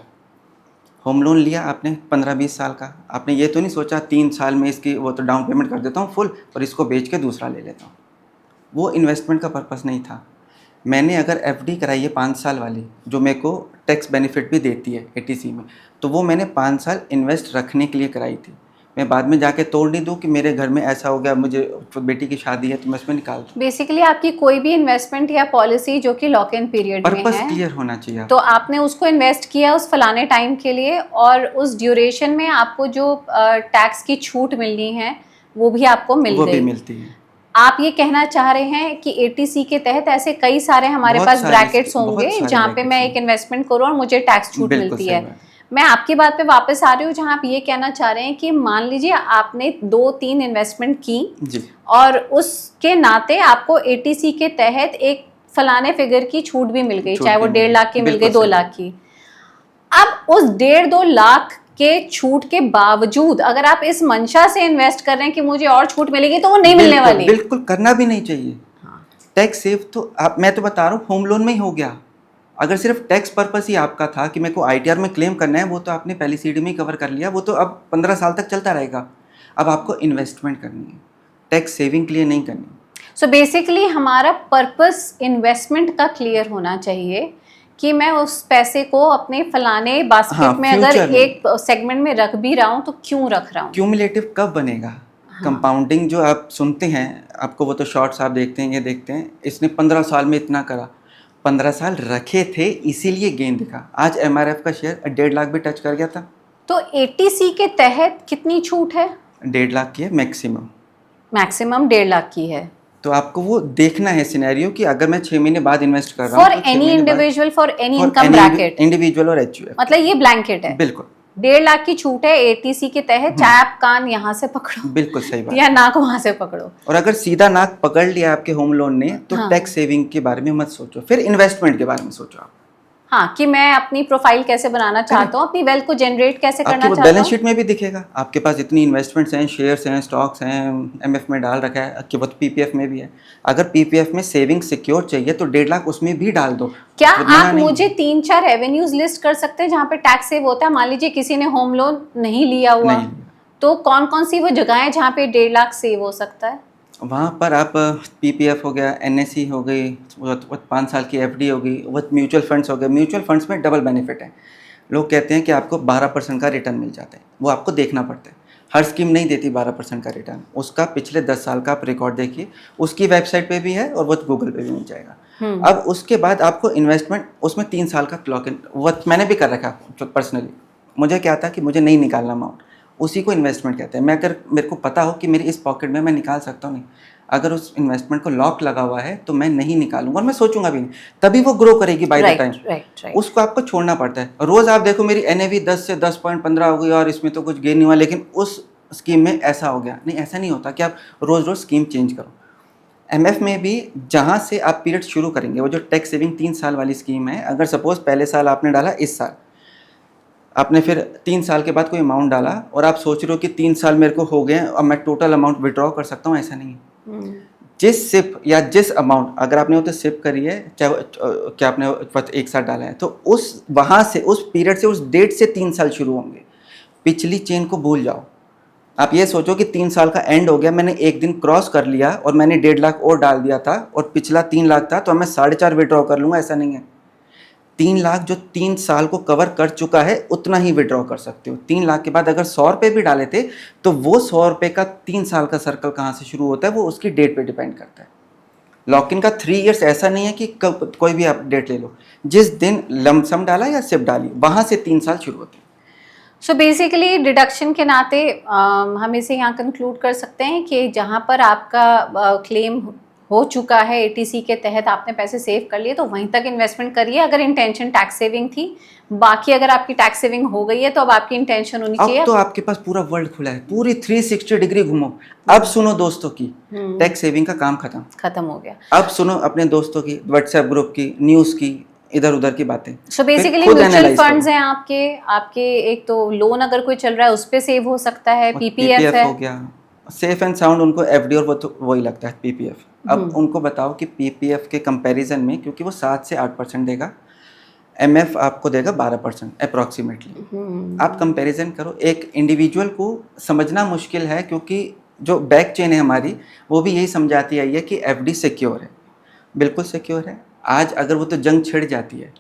होम लोन लिया आपने 15-20 साल का, आपने ये तो नहीं सोचा 3 साल में इसकी वो तो डाउन पेमेंट कर देता हूँ फुल और इसको बेच के दूसरा ले लेता हूँ। वो इन्वेस्टमेंट का पर्पस नहीं था। मैंने अगर FD कराई है 5 साल वाली, जो मेरे को टैक्स बेनिफिट भी देती है 80C में, तो वो मैंने 5 साल इन्वेस्ट रखने के लिए कराई थी। मैं बाद में जाके तोड़ नहीं दूँ कि मेरे घर में ऐसा हो गया, मुझे बेटी की शादी है तो मैं इसमें निकाल दूँ। बेसिकली आपकी कोई भी इन्वेस्टमेंट या पॉलिसी जो कि लॉक इन पीरियड में पर्पस है, क्लियर होना चाहिए। तो आपने उसको इन्वेस्ट किया उस फलाने टाइम के लिए, और उस ड्यूरेशन में आपको जो टैक्स की छूट मिलनी है वो भी आपको मिल वो गई। भी मिलती है। आप ये कहना चाह रहे हैं कि 80C के तहत ऐसे कई सारे हमारे बहुत पास सारे ब्रैकेट्स बहुत होंगे सारे जहाँ पे brackets मैं हैं। एक इन्वेस्टमेंट करूँ और मुझे टैक्स छूट बिल्कुल मिलती सही है। बात है। मैं आपकी बात पे वापस आ रही हूँ जहाँ आप ये कहना चाह रहे हैं कि मान लीजिए आपने 2-3 इन्वेस्टमेंट की जी। और उसके नाते आपको 80C के तहत एक फलाने फिगर की छूट भी मिल गई, छूट चाहे वो भी मिल 1.5 लाख की मिल गई, बिल्कुल 2 सही लाख की। अब उस 1.5-2 लाख के छूट के बावजूद अगर आप इस मंशा से इन्वेस्ट कर रहे हैं कि मुझे और छूट मिलेगी, तो वो नहीं मिलने वाली। बिल्कुल करना भी नहीं चाहिए। टैक्स सेव तो आप, मैं तो बता रहा हूँ, होम लोन में ही हो गया। अगर सिर्फ टैक्स पर्पस ही आपका था कि मेरे को ITR में क्लेम करना है, वो तो आपने पहली सीढ़ी में ही कवर कर लिया, वो तो अब 15 साल तक चलता रहेगा। अब आपको इन्वेस्टमेंट करनी है, टैक्स सेविंग के लिए नहीं करनी। सो बेसिकली हमारा पर्पस इन्वेस्टमेंट का क्लियर होना चाहिए कि मैं उस पैसे को अपने फलाने बास्केट में अगर फ्यूचर में एक सेगमेंट में रख भी रहा हूँ तो क्यों रख रहा हूँ। क्यूमुलेटिव कब बनेगा? कंपाउंडिंग जो आप सुनते हैं, आपको वो तो शॉर्ट्स आप देखते हैं, ये देखते हैं इसने 15 साल में इतना करा। 15 साल रखे थे इसीलिए गेन दिखा। आज MRF का शेयर 1.5 लाख भी टच कर गया था। तो 80C के तहत कितनी छूट है? 1.5 लाख की है मैक्सिमम। मैक्सिमम 1.5 लाख की है। तो आपको वो देखना है सिनेरियो कि अगर मैं 6 महीने बाद इन्वेस्ट कर रहा फॉर हूँ तो 6 एनी महीने बाद individual, for any for income any bracket, individual और एचयूएफ, मतलब ये ब्लैंकेट है। बिल्कुल 1.5 लाख की छूट है एटीसी के तहत, चाहे आप कान यहाँ से पकड़ो बिल्कुल सही बात। या नाक वहां से पकड़ो। और अगर सीधा नाक पकड़ लिया आपके होम लोन ने तो हाँ। टैक्स सेविंग के बारे में मत सोचो, फिर इन्वेस्टमेंट के बारे में सोचो आप। हाँ, कि मैं अपनी प्रोफाइल कैसे बनाना चाहता हूँ, अपनी वेल्थ को जनरेट कैसे आपके करना वो चाहता बैलेंस हूँ। शीट में भी दिखेगा, आपके पास इतनी इन्वेस्टमेंट्स हैं, शेयर्स हैं, स्टॉक्स हैं, एमएफ में डाल रखा है, कि वो पीपीएफ में भी है। अगर पीपीएफ में सेविंग सिक्योर चाहिए तो 1.5 लाख उसमें भी डाल दो। क्या तो मना आप नहीं। मुझे 3-4 रेवेन्यूज लिस्ट कर सकते हैं जहाँ पे टैक्स सेव होता है? मान लीजिए किसी ने होम लोन नहीं लिया हुआ, नहीं। तो कौन कौन सी वो जगह है जहाँ पे 1.5 लाख सेव हो सकता है? वहाँ पर आप पीपीएफ हो गया, एनएससी हो गई, वो 5 साल की एफडी हो गई, वो म्यूचुअल फंड्स हो गए। म्यूचुअल फंड्स में डबल बेनिफिट है। लोग कहते हैं कि आपको 12% का रिटर्न मिल जाता है, वो आपको देखना पड़ता है। हर स्कीम नहीं देती 12% का रिटर्न, उसका पिछले 10 साल का आप रिकॉर्ड देखिए, उसकी वेबसाइट पे भी है और वो गूगल पे भी मिल जाएगा। अब उसके बाद आपको इन्वेस्टमेंट उसमें 3 साल का क्लॉक इन, वो मैंने भी कर रखा पर्सनली। मुझे क्या था कि मुझे नहीं निकालना अमाउंट, उसी को इन्वेस्टमेंट कहते हैं। मैं अगर मेरे को पता हो कि मेरी इस पॉकेट में मैं निकाल सकता हूँ, नहीं, अगर उस इन्वेस्टमेंट को लॉक लगा हुआ है तो मैं नहीं निकालूंगा और मैं सोचूंगा भी नहीं, तभी वो ग्रो करेगी बाय द टाइम। उसको आपको छोड़ना पड़ता है। रोज आप देखो मेरी एनएवी 10 से 10.15 हो गई और इसमें तो कुछ गेन नहीं हुआ, लेकिन उस स्कीम में ऐसा हो गया। नहीं, ऐसा नहीं होता कि आप रोज रोज स्कीम चेंज करो। एमएफ में भी जहाँ से आप पीरियड शुरू करेंगे, वो जो टैक्स सेविंग 3 साल वाली स्कीम है, अगर सपोज पहले साल आपने डाला, इस साल आपने फिर 3 साल के बाद कोई अमाउंट डाला और आप सोच रहे हो कि 3 साल मेरे को हो गए अब मैं टोटल अमाउंट विड्रॉ कर सकता हूँ, ऐसा नहीं है। जिस सिप या जिस अमाउंट अगर आपने वो तो सिप करी है, चाहे क्या आपने 1 साल डाला है, तो उस वहाँ से, उस पीरियड से, उस डेट से 3 साल शुरू होंगे। पिछली चेन को भूल जाओ। आप ये सोचो कि 3 साल का एंड हो गया, मैंने एक दिन क्रॉस कर लिया और मैंने 1.5 लाख और डाल दिया था और पिछला 3 लाख था, तो मैं 4.5 विड्रॉ कर लूँगा, ऐसा नहीं है। 3 लाख जो 3 साल को कवर कर चुका है उतना ही विड्रॉ कर सकते हो। 3 लाख के बाद अगर 100 रुपये भी डाले थे तो वो 100 रुपये का 3 साल का सर्कल कहाँ से शुरू होता है, वो उसकी डेट पे डिपेंड करता है। लॉक इन का 3 इयर्स ऐसा नहीं है कि कोई भी आप डेट ले लो, जिस दिन लमसम डाला या सिप डाली वहाँ से 3 साल शुरू होते हैं। सो बेसिकली डिडक्शन के नाते हम इसे यहाँ कंक्लूड कर सकते हैं कि जहाँ पर आपका क्लेम हो चुका है एटीसी के तहत, आपने पैसे सेव कर लिए, तो वहीं तक इन्वेस्टमेंट करिए अगर इंटेंशन टैक्स सेविंग थी। बाकी अगर आपकी टैक्स सेविंग हो गई है तो अब आपकी इंटेंशन होनी चाहिए, अब तो आपके पास पूरा वर्ल्ड खुला है, पूरी 360 डिग्री घूमो। अब सुनो दोस्तों की, टैक्स सेविंग का काम खत्म हो गया। अब सुनो अपने दोस्तों की, व्हाट्सएप ग्रुप की, न्यूज़ की, इधर उधर की बातें। सो बेसिकली म्यूचुअल फंड्स हैं आपके एक तो लोन अगर कोई चल रहा है उस पे सेव हो सकता है, पीपीएफ है, हो गया सेफ एंड साउंड। उनको एफडी और वो तो वही लगता है पीपीएफ। अब उनको बताओ कि पीपीएफ के कंपैरिजन में, क्योंकि वो 7 से 8% देगा, एमएफ आपको देगा 12% अप्रॉक्सीमेटली। आप कंपैरिजन करो। एक इंडिविजुअल को समझना मुश्किल है क्योंकि जो बैक चेन है हमारी वो भी यही समझाती आई है कि एफडी सिक्योर है। बिल्कुल सिक्योर है। आज अगर वो तो जंग छिड़ जाती है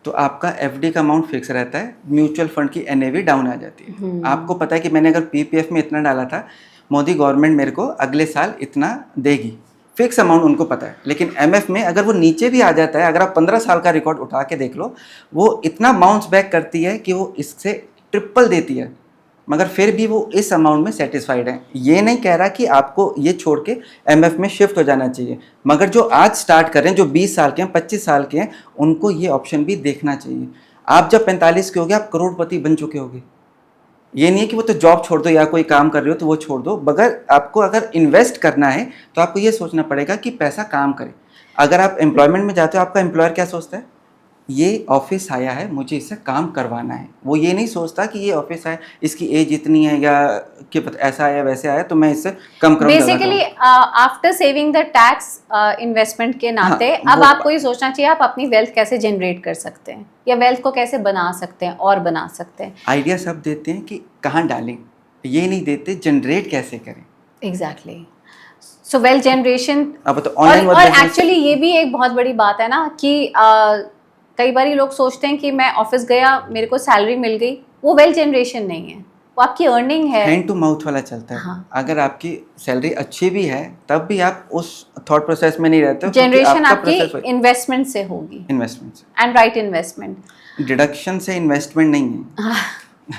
तो आपका एफडी का अमाउंट फिक्स रहता है, म्यूचुअल फंड की एनएवी डाउन आ जाती है। आपको पता है कि मैंने अगर पीपीएफ में इतना डाला था, मोदी गवर्नमेंट मेरे को अगले साल इतना देगी, फिक्स अमाउंट उनको पता है। लेकिन एमएफ में अगर वो नीचे भी आ जाता है, अगर आप 15 साल का रिकॉर्ड उठा के देख लो, वो इतना बाउंस बैक करती है कि वो इससे ट्रिपल देती है, मगर फिर भी वो इस अमाउंट में सेटिस्फाइड है। ये नहीं कह रहा कि आपको ये छोड़ के एमएफ में शिफ्ट हो जाना चाहिए, मगर जो आज स्टार्ट कर रहे हैं, जो 20 साल के हैं, 25 साल के हैं, उनको ये ऑप्शन भी देखना चाहिए। आप जब 45 के हो गए आप करोड़पति बन चुके होगे। ये नहीं है कि वो तो जॉब छोड़ दो या कोई काम कर रहे हो तो वो छोड़ दो, मगर आपको अगर इन्वेस्ट करना है तो आपको ये सोचना पड़ेगा कि पैसा काम करे। अगर आप एम्प्लॉयमेंट में जाते हो, आपका एम्प्लॉयर क्या सोचता है, ये ऑफिस आया है, मुझे इससे काम करवाना है। वो ये नहीं सोचता कि ये ऑफिस आया, इसकी एज इतनी है या कि ऐसा आया वैसे आया तो मैं इससे कम करूँगा। Basically after saving the tax investment के नाते अब आपको ये सोचना चाहिए आप अपनी वेल्थ कैसे जनरेट कर सकते हैं या वेल्थ को कैसे बना सकते हैं और बना सकते हैं। आइडिया सब देते हैं कि कहाँ डालें, ये नहीं देते जनरेट कैसे करें। एग्जैक्टली। सो वेल्थ जनरेशन अब तो ऑनलाइन और एक्चुअली ये भी एक बहुत बड़ी बात है ना कि कई बार लोग सोचते हैं कि मैं ऑफिस गया, मेरे को सैलरी मिल गई, वो वेल्थ जनरेशन नहीं है, वो आपकी अर्निंग है। हैंड टू माउथ वाला चलता है। हाँ। अगर आपकी सैलरी अच्छी भी है तब भी आप उस थॉट प्रोसेस में नहीं रहते हो। जनरेशन आपकी इन्वेस्टमेंट से होगी, इन्वेस्टमेंट से, एंड राइट इन्वेस्टमेंट। डिडक्शन से इन्वेस्टमेंट नहीं है।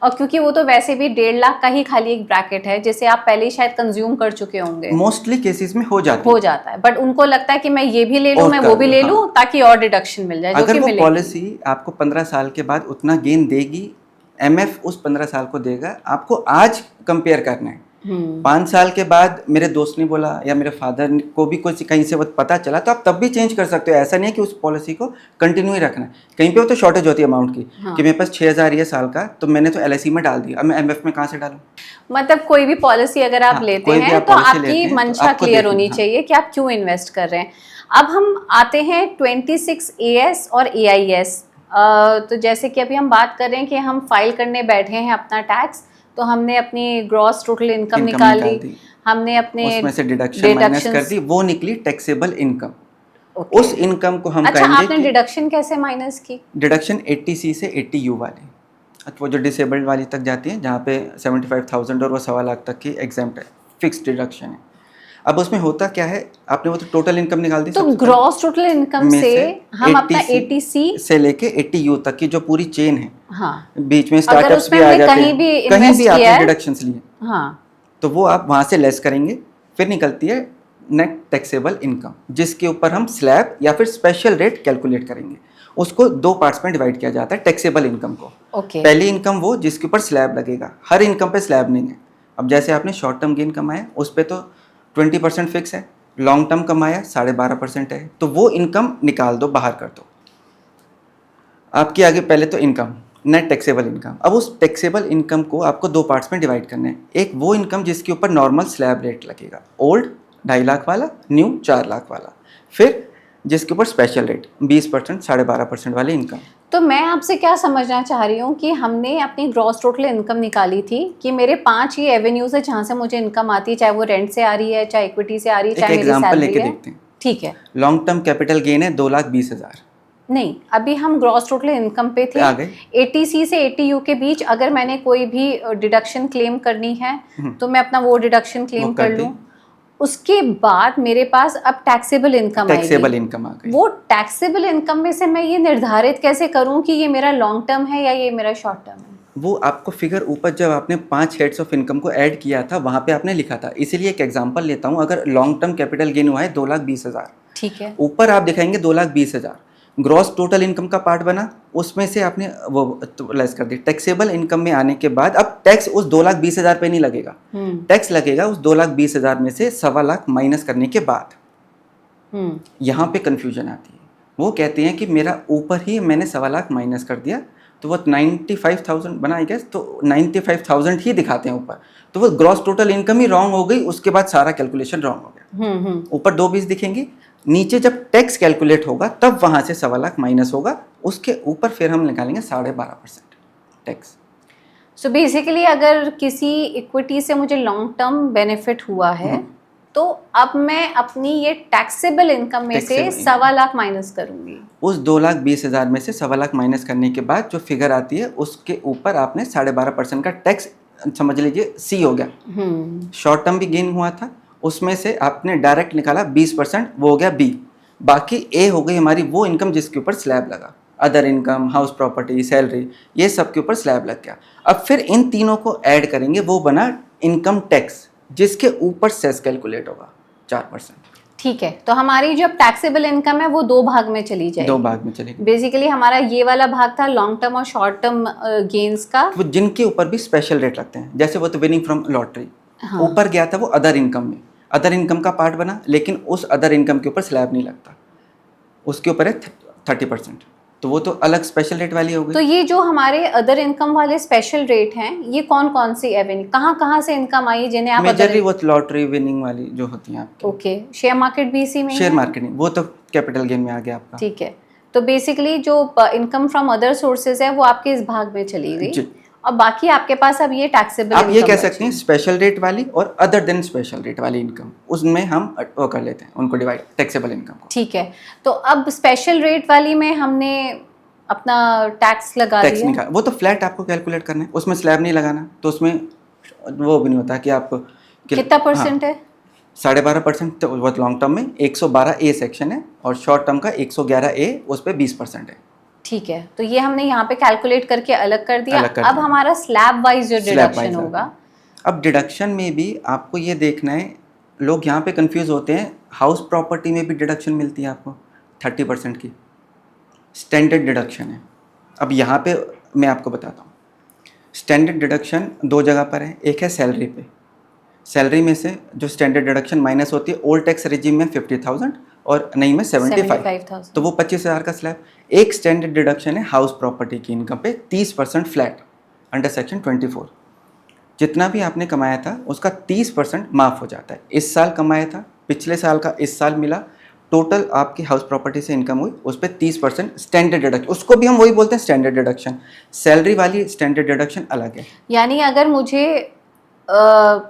और क्योंकि वो तो वैसे भी 1.5 लाख का ही खाली एक ब्रैकेट है जिसे आप पहले ही शायद कंज्यूम कर चुके होंगे, मोस्टली केसेस में हो हो जाता है, बट उनको लगता है कि मैं ये भी ले लूं, और मैं कर वो भी लूं, ले हाँ। लूं ताकि और डिडक्शन मिल जाए, जो कि अगर वो मिलेगी। पॉलिसी आपको 15 साल के बाद उतना गेन देगी, एमएफ उस 15 साल को देगा, आपको आज कंपेयर करना है। 5 साल के बाद मेरे दोस्त ने बोला या मेरे फादर को भी कुछ कहीं से वो पता चला, तो आप तब भी चेंज कर सकते हो। ऐसा नहीं है कि उस पॉलिसी को कंटिन्यू ही रखना है। कहीं पे वो तो शॉर्टेज होती है अमाउंट की, हाँ। कि मेरे पास 6,000 ये साल का, तो मैंने तो एलआईसी में डाल दिया, अब मैं एमएफ में कहाँ से डालूं? मतलब कोई भी पॉलिसी अगर आप हाँ, लेते कोई भी हैं आप तो policy लेते आपकी हैं, तो मंशा आपको क्लियर देखना, होनी हाँ। चाहिए कि आप क्यों इन्वेस्ट कर रहे हैं। अब हम आते हैं 26 AS और AIS। तो जैसे कि अभी हम बात कर रहे हैं कि हम फाइल करने बैठे हैं अपना टैक्स, तो हमने अपनी ग्रॉस टोटल इनकम निकाल ली, हमने अपने उसमें से डिडक्शन माइनस कर दी, वो निकली टैक्सेबल इनकम। उस इनकम को हम अच्छा, कहेंगे आपने कि डिडक्शन कैसे माइनस की? डिडक्शन 80C से 80U वाली, वो जो डिसेबल्ड वाली तक जाती है, जहाँ पे 75,000 और वो 1.25 लाख तक की एग्जाम्प्ट है, फिक्स डिडक्शन है। अब उसमें होता क्या है, आपने वो तो टोटल इनकम निकाल दी, तो सबसे ग्रॉस टोटल इनकम में से हम अपना 80C 80C से लेके 80U तक की जो पूरी चेन है, हाँ, बीच में अगर स्टार्टअप्स उसमें भी आ हमने जाते कहीं भी हैं, कहीं इन्वेस्ट भी किया आपने है, डिडक्शंस लिए, हाँ, तो वो आप वहाँ से लेस करेंगे, फिर निकलती है नेट टैक्सेबल इनकम, जिसके ऊपर हम स्लैब या फिर स्पेशल रेट कैलकुलेट करेंगे। उसको 2 पार्ट्स में डिवाइड किया जाता है टैक्सेबल इनकम को। ओके। पहली इनकम वो जिसके ऊपर स्लैब लगेगा, हर इनकम पे स्लैब नहीं है। अब जैसे आपने शॉर्ट टर्म गेन कमाया, उस पर तो 20% फिक्स है, लॉन्ग टर्म कमाया 12.5% है, तो वो इनकम निकाल दो, बाहर कर दो। आपकी आगे पहले तो इनकम, नेट टैक्सेबल इनकम। अब उस टैक्सेबल इनकम को आपको 2 पार्ट्स में डिवाइड करना है। एक वो इनकम जिसके ऊपर नॉर्मल स्लैब रेट लगेगा, ओल्ड 2.5 लाख वाला, न्यू 4 लाख वाला, फिर जिसके ऊपर स्पेशल रेट 20%, 12.5% वाली इनकम। तो मैं आपसे क्या समझना चाह रही हूँ कि हमने अपनी ग्रॉस टोटल इनकम निकाली थी कि मेरे 5 ही एवेन्यूज है जहाँ से मुझे इनकम आती है, चाहे वो रेंट से आ रही है, चाहे इक्विटी से आ रही है, एक चाहे मेरी एग्जाम्पल सैलरी लेके है। देखते हैं। ठीक है, लॉन्ग टर्म कैपिटल गेन है 2,20,000। नहीं, अभी हम ग्रॉस टोटल इनकम पे थे। आ गए। 80C से 80U के बीच अगर मैंने कोई भी डिडक्शन क्लेम करनी है तो मैं अपना वो डिडक्शन क्लेम कर लूँ। उसके बाद मेरे पास अब टैक्सेबल इनकम टैक्सेबल आएगी। इनकम आ गई। वो टैक्सेबल इनकम में से मैं ये निर्धारित कैसे करूं कि ये मेरा लॉन्ग टर्म है या ये मेरा शॉर्ट टर्म है? वो आपको फिगर ऊपर जब आपने 5 हेड्स ऑफ इनकम को ऐड किया था, वहाँ पे आपने लिखा था। इसीलिए एक एग्जांपल लेता हूँ, अगर लॉन्ग टर्म कैपिटल गेन हुआ है 2,20,000, ठीक है, ऊपर आप दिखाएंगे 2,20,000, ग्रॉस टोटल इनकम का पार्ट बना, उसमें से आपने वो लेस कर दी। टैक्सेबल इनकम में आने के बाद अब टैक्स उस 2,20,000 पे नहीं लगेगा, टैक्स लगेगा उस 2,20,000 में से 1.25 माइनस करने के बाद। यहाँ पे कंफ्यूजन आती है। वो कहते हैं कि मेरा ऊपर ही मैंने 1.25 माइनस कर दिया, तो वो 95,000 बना, आई गेस, तो 95,000 ही दिखाते हैं ऊपर, तो वो ग्रॉस टोटल इनकम ही रॉन्ग हो गई। उसके बाद सारा कैलकुलेशन रॉन्ग हो गया। ऊपर 2,20 दिखेंगे, नीचे जब टैक्स कैलकुलेट होगा तब वहाँ से 1.25 माइनस होगा, उसके ऊपर फिर हम निकालेंगे 12.5% टैक्स। सो बेसिकली अगर किसी इक्विटी से मुझे लॉन्ग टर्म बेनिफिट हुआ है तो अब मैं अपनी ये टैक्सेबल इनकम में से 1.25 माइनस करूंगी। उस 2,20,000 में से 1.25 माइनस करने के बाद जो फिगर आती है उसके ऊपर आपने 12.5% का टैक्स, समझ लीजिए सी हो गया। शॉर्ट टर्म भी गेन हुआ था, उसमें से आपने डायरेक्ट निकाला 20%, वो हो गया बी। बाकी ए हो गई हमारी वो इनकम जिसके ऊपर स्लैब लगा, other income, house property, salary, ये सब के ऊपर स्लैब लग गया। अब फिर इन तीनों को ऐड करेंगे, वो बना इनकम टैक्स, जिसके ऊपर सेस कैलकुलेट होगा 4%। ठीक है, तो हमारी जो टैक्सेबल इनकम है वो 2 भाग में चली जाएगी। 2 भाग में चलेगी। बेसिकली हमारा ये वाला भाग था लॉन्ग टर्म और शॉर्ट टर्म गेन्स का, वो जिनके ऊपर भी स्पेशल रेट लगते हैं, जैसे वो तो विनिंग फ्रॉम लॉटरी, हाँ। ऊपर गया था वो अदर इनकम में, अदर इनकम का पार्ट बना, लेकिन उस अदर इनकम के ऊपर स्लैब नहीं लगता, उसके ऊपर है 30%, तो वो तो अलग स्पेशल रेट वाली हो गई। तो ये जो हमारे अदर इनकम वाले स्पेशल रेट हैं, ये कौन कौन सी एवेन्यू, कहाँ से इनकम आई जिन्हें आप मेजरली वो लॉटरी विनिंग वाली जो होती हैं आपकी। ओके, शेयर मार्केट भी इसी में शेयर मार्केट नहीं, वो तो कैपिटल गेन में आ गया आपका। ठीक है, तो बेसिकली जो इनकम फ्रॉम अदर सोर्सेज है वो आपके इस भाग में चली गई, और बाकी आपके पास अब ये टैक्सेबल आप ये कह सकते हैं स्पेशल रेट वाली और अदर देन स्पेशल रेट वाली इनकम, उसमें हम वो कर लेते हैं उनको डिवाइड, टैक्सेबल इनकम को। ठीक है, तो अब स्पेशल रेट वाली में हमने अपना टैक्स लगा टैक्स दिया, निकाल, वो तो फ्लैट आपको कैलकुलेट करना है, उसमें स्लैब नहीं लगाना, तो उसमें वो भी नहीं होता कि आप कितना परसेंट है? 12.5%। तो वो लॉन्ग टर्म में 112A सेक्शन है, और शॉर्ट टर्म का 111A, उस पर 20% है। ठीक है, तो ये हमने यहाँ पे कैलकुलेट करके अलग कर दिया। अलग कर अब दिया। हमारा स्लैब वाइज जो Slab डिडक्शन wise होगा, अब डिडक्शन में भी आपको ये देखना है, लोग यहाँ पे कंफ्यूज होते हैं, हाउस प्रॉपर्टी में भी डिडक्शन मिलती है आपको 30% की, स्टैंडर्ड डिडक्शन है। अब यहाँ पे मैं आपको बताता हूँ, स्टैंडर्ड डिडक्शन दो जगह पर है, एक है सैलरी पे, सैलरी में से जो स्टैंडर्ड डिडक्शन माइनस होती है, ओल्ड टैक्स रिजीम में 50,000 और नई में 75, 75,000। तो वो 25,000 का स्लैब। एक स्टैंडर्ड डिडक्शन है हाउस प्रॉपर्टी की इनकम पे 30% फ्लैट अंडर सेक्शन 24, जितना भी आपने कमाया था उसका 30% माफ़ हो जाता है। इस साल कमाया था, पिछले साल का इस साल मिला, टोटल आपकी हाउस प्रॉपर्टी से इनकम हुई, उस पर 30% स्टैंडर्ड डिडक्शन, उसको भी हम वही बोलते हैं स्टैंडर्ड डिडक्शन। सैलरी वाली स्टैंडर्ड डिडक्शन अलग है। यानी अगर मुझे अ,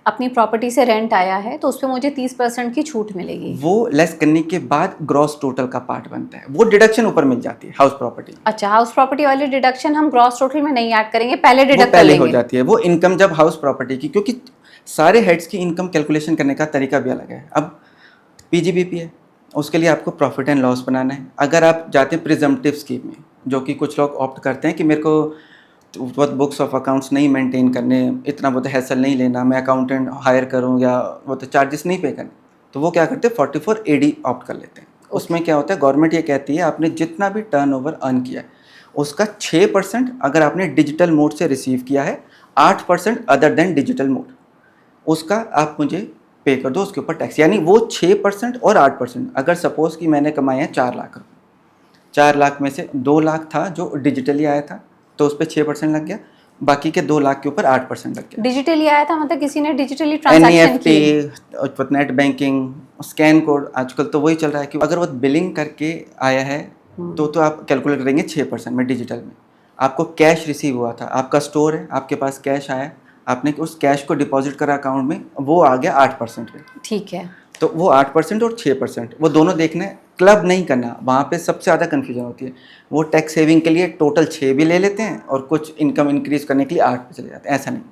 अपनी प्रॉपर्टी से रेंट आया है तो उस पर मुझे 30% की छूट मिलेगी। वो लेस करने के बाद ग्रॉस टोटल का पार्ट बनता है, वो डिडक्शन ऊपर मिल जाती है हाउस प्रॉपर्टी। अच्छा, हाउस प्रॉपर्टी वाली डिडक्शन हम ग्रॉस टोटल में नहीं ऐड करेंगे, पहले वो डिडक्ट कर पहले हो लेंगे। जाती है, वो इनकम जब हाउस प्रॉपर्टी की, क्योंकि सारे हेड्स की इनकम कैलकुलेशन करने का तरीका भी अलग है। अब पीजीबीपी है, उसके लिए आपको प्रॉफिट एंड लॉस बनाना है। अगर आप जाते हैं प्रिजम्पटिव स्कीम में, जो कि कुछ लोग ऑप्ट करते हैं कि मेरे को बहुत बुक्स ऑफ अकाउंट्स नहीं मेंटेन करने, इतना बहुत हैसल नहीं लेना, मैं अकाउंटेंट हायर करूं या वो तो चार्जेस नहीं पे करने, तो वो क्या करते हैं 44 AD ऑप्ट कर लेते हैं। उसमें क्या होता है, गवर्नमेंट ये कहती है आपने जितना भी टर्नओवर अर्न किया है उसका 6% अगर आपने डिजिटल मोड से रिसीव किया है, 8% अदर देन डिजिटल मोड, उसका आप मुझे पे कर दो, उसके ऊपर टैक्स। यानी वो 6% और 8%। अगर सपोज़ कि मैंने कमाए हैं 4 लाख रुपये, 4 लाख में से 2 लाख था जो डिजिटली आया था, तो उस पर 6% लग गया, बाकी के 2 लाख के ऊपर 8% लग गया। डिजिटली आया था मतलब किसी ने डिजिटली ट्रांजैक्शन की। NEFT, net banking, scan code, आजकल तो वही चल रहा है कि अगर वो बिलिंग करके आया है तो आप कैलकुलेट करेंगे 6% में डिजिटल में। आपको कैश रिसीव हुआ था, आपका स्टोर है, आपके पास कैश आया, आपने उस कैश को डिपॉजिट करा अकाउंट में, वो आ गया 8% पे। ठीक है, तो वो 8% और 6% वो दोनों देखने, क्लब नहीं करना, वहाँ पे सबसे ज़्यादा कन्फ्यूजन होती है। वो टैक्स सेविंग के लिए टोटल 6 भी ले लेते हैं और कुछ इनकम इंक्रीज करने के लिए 8 पे चले जाते हैं, ऐसा नहीं।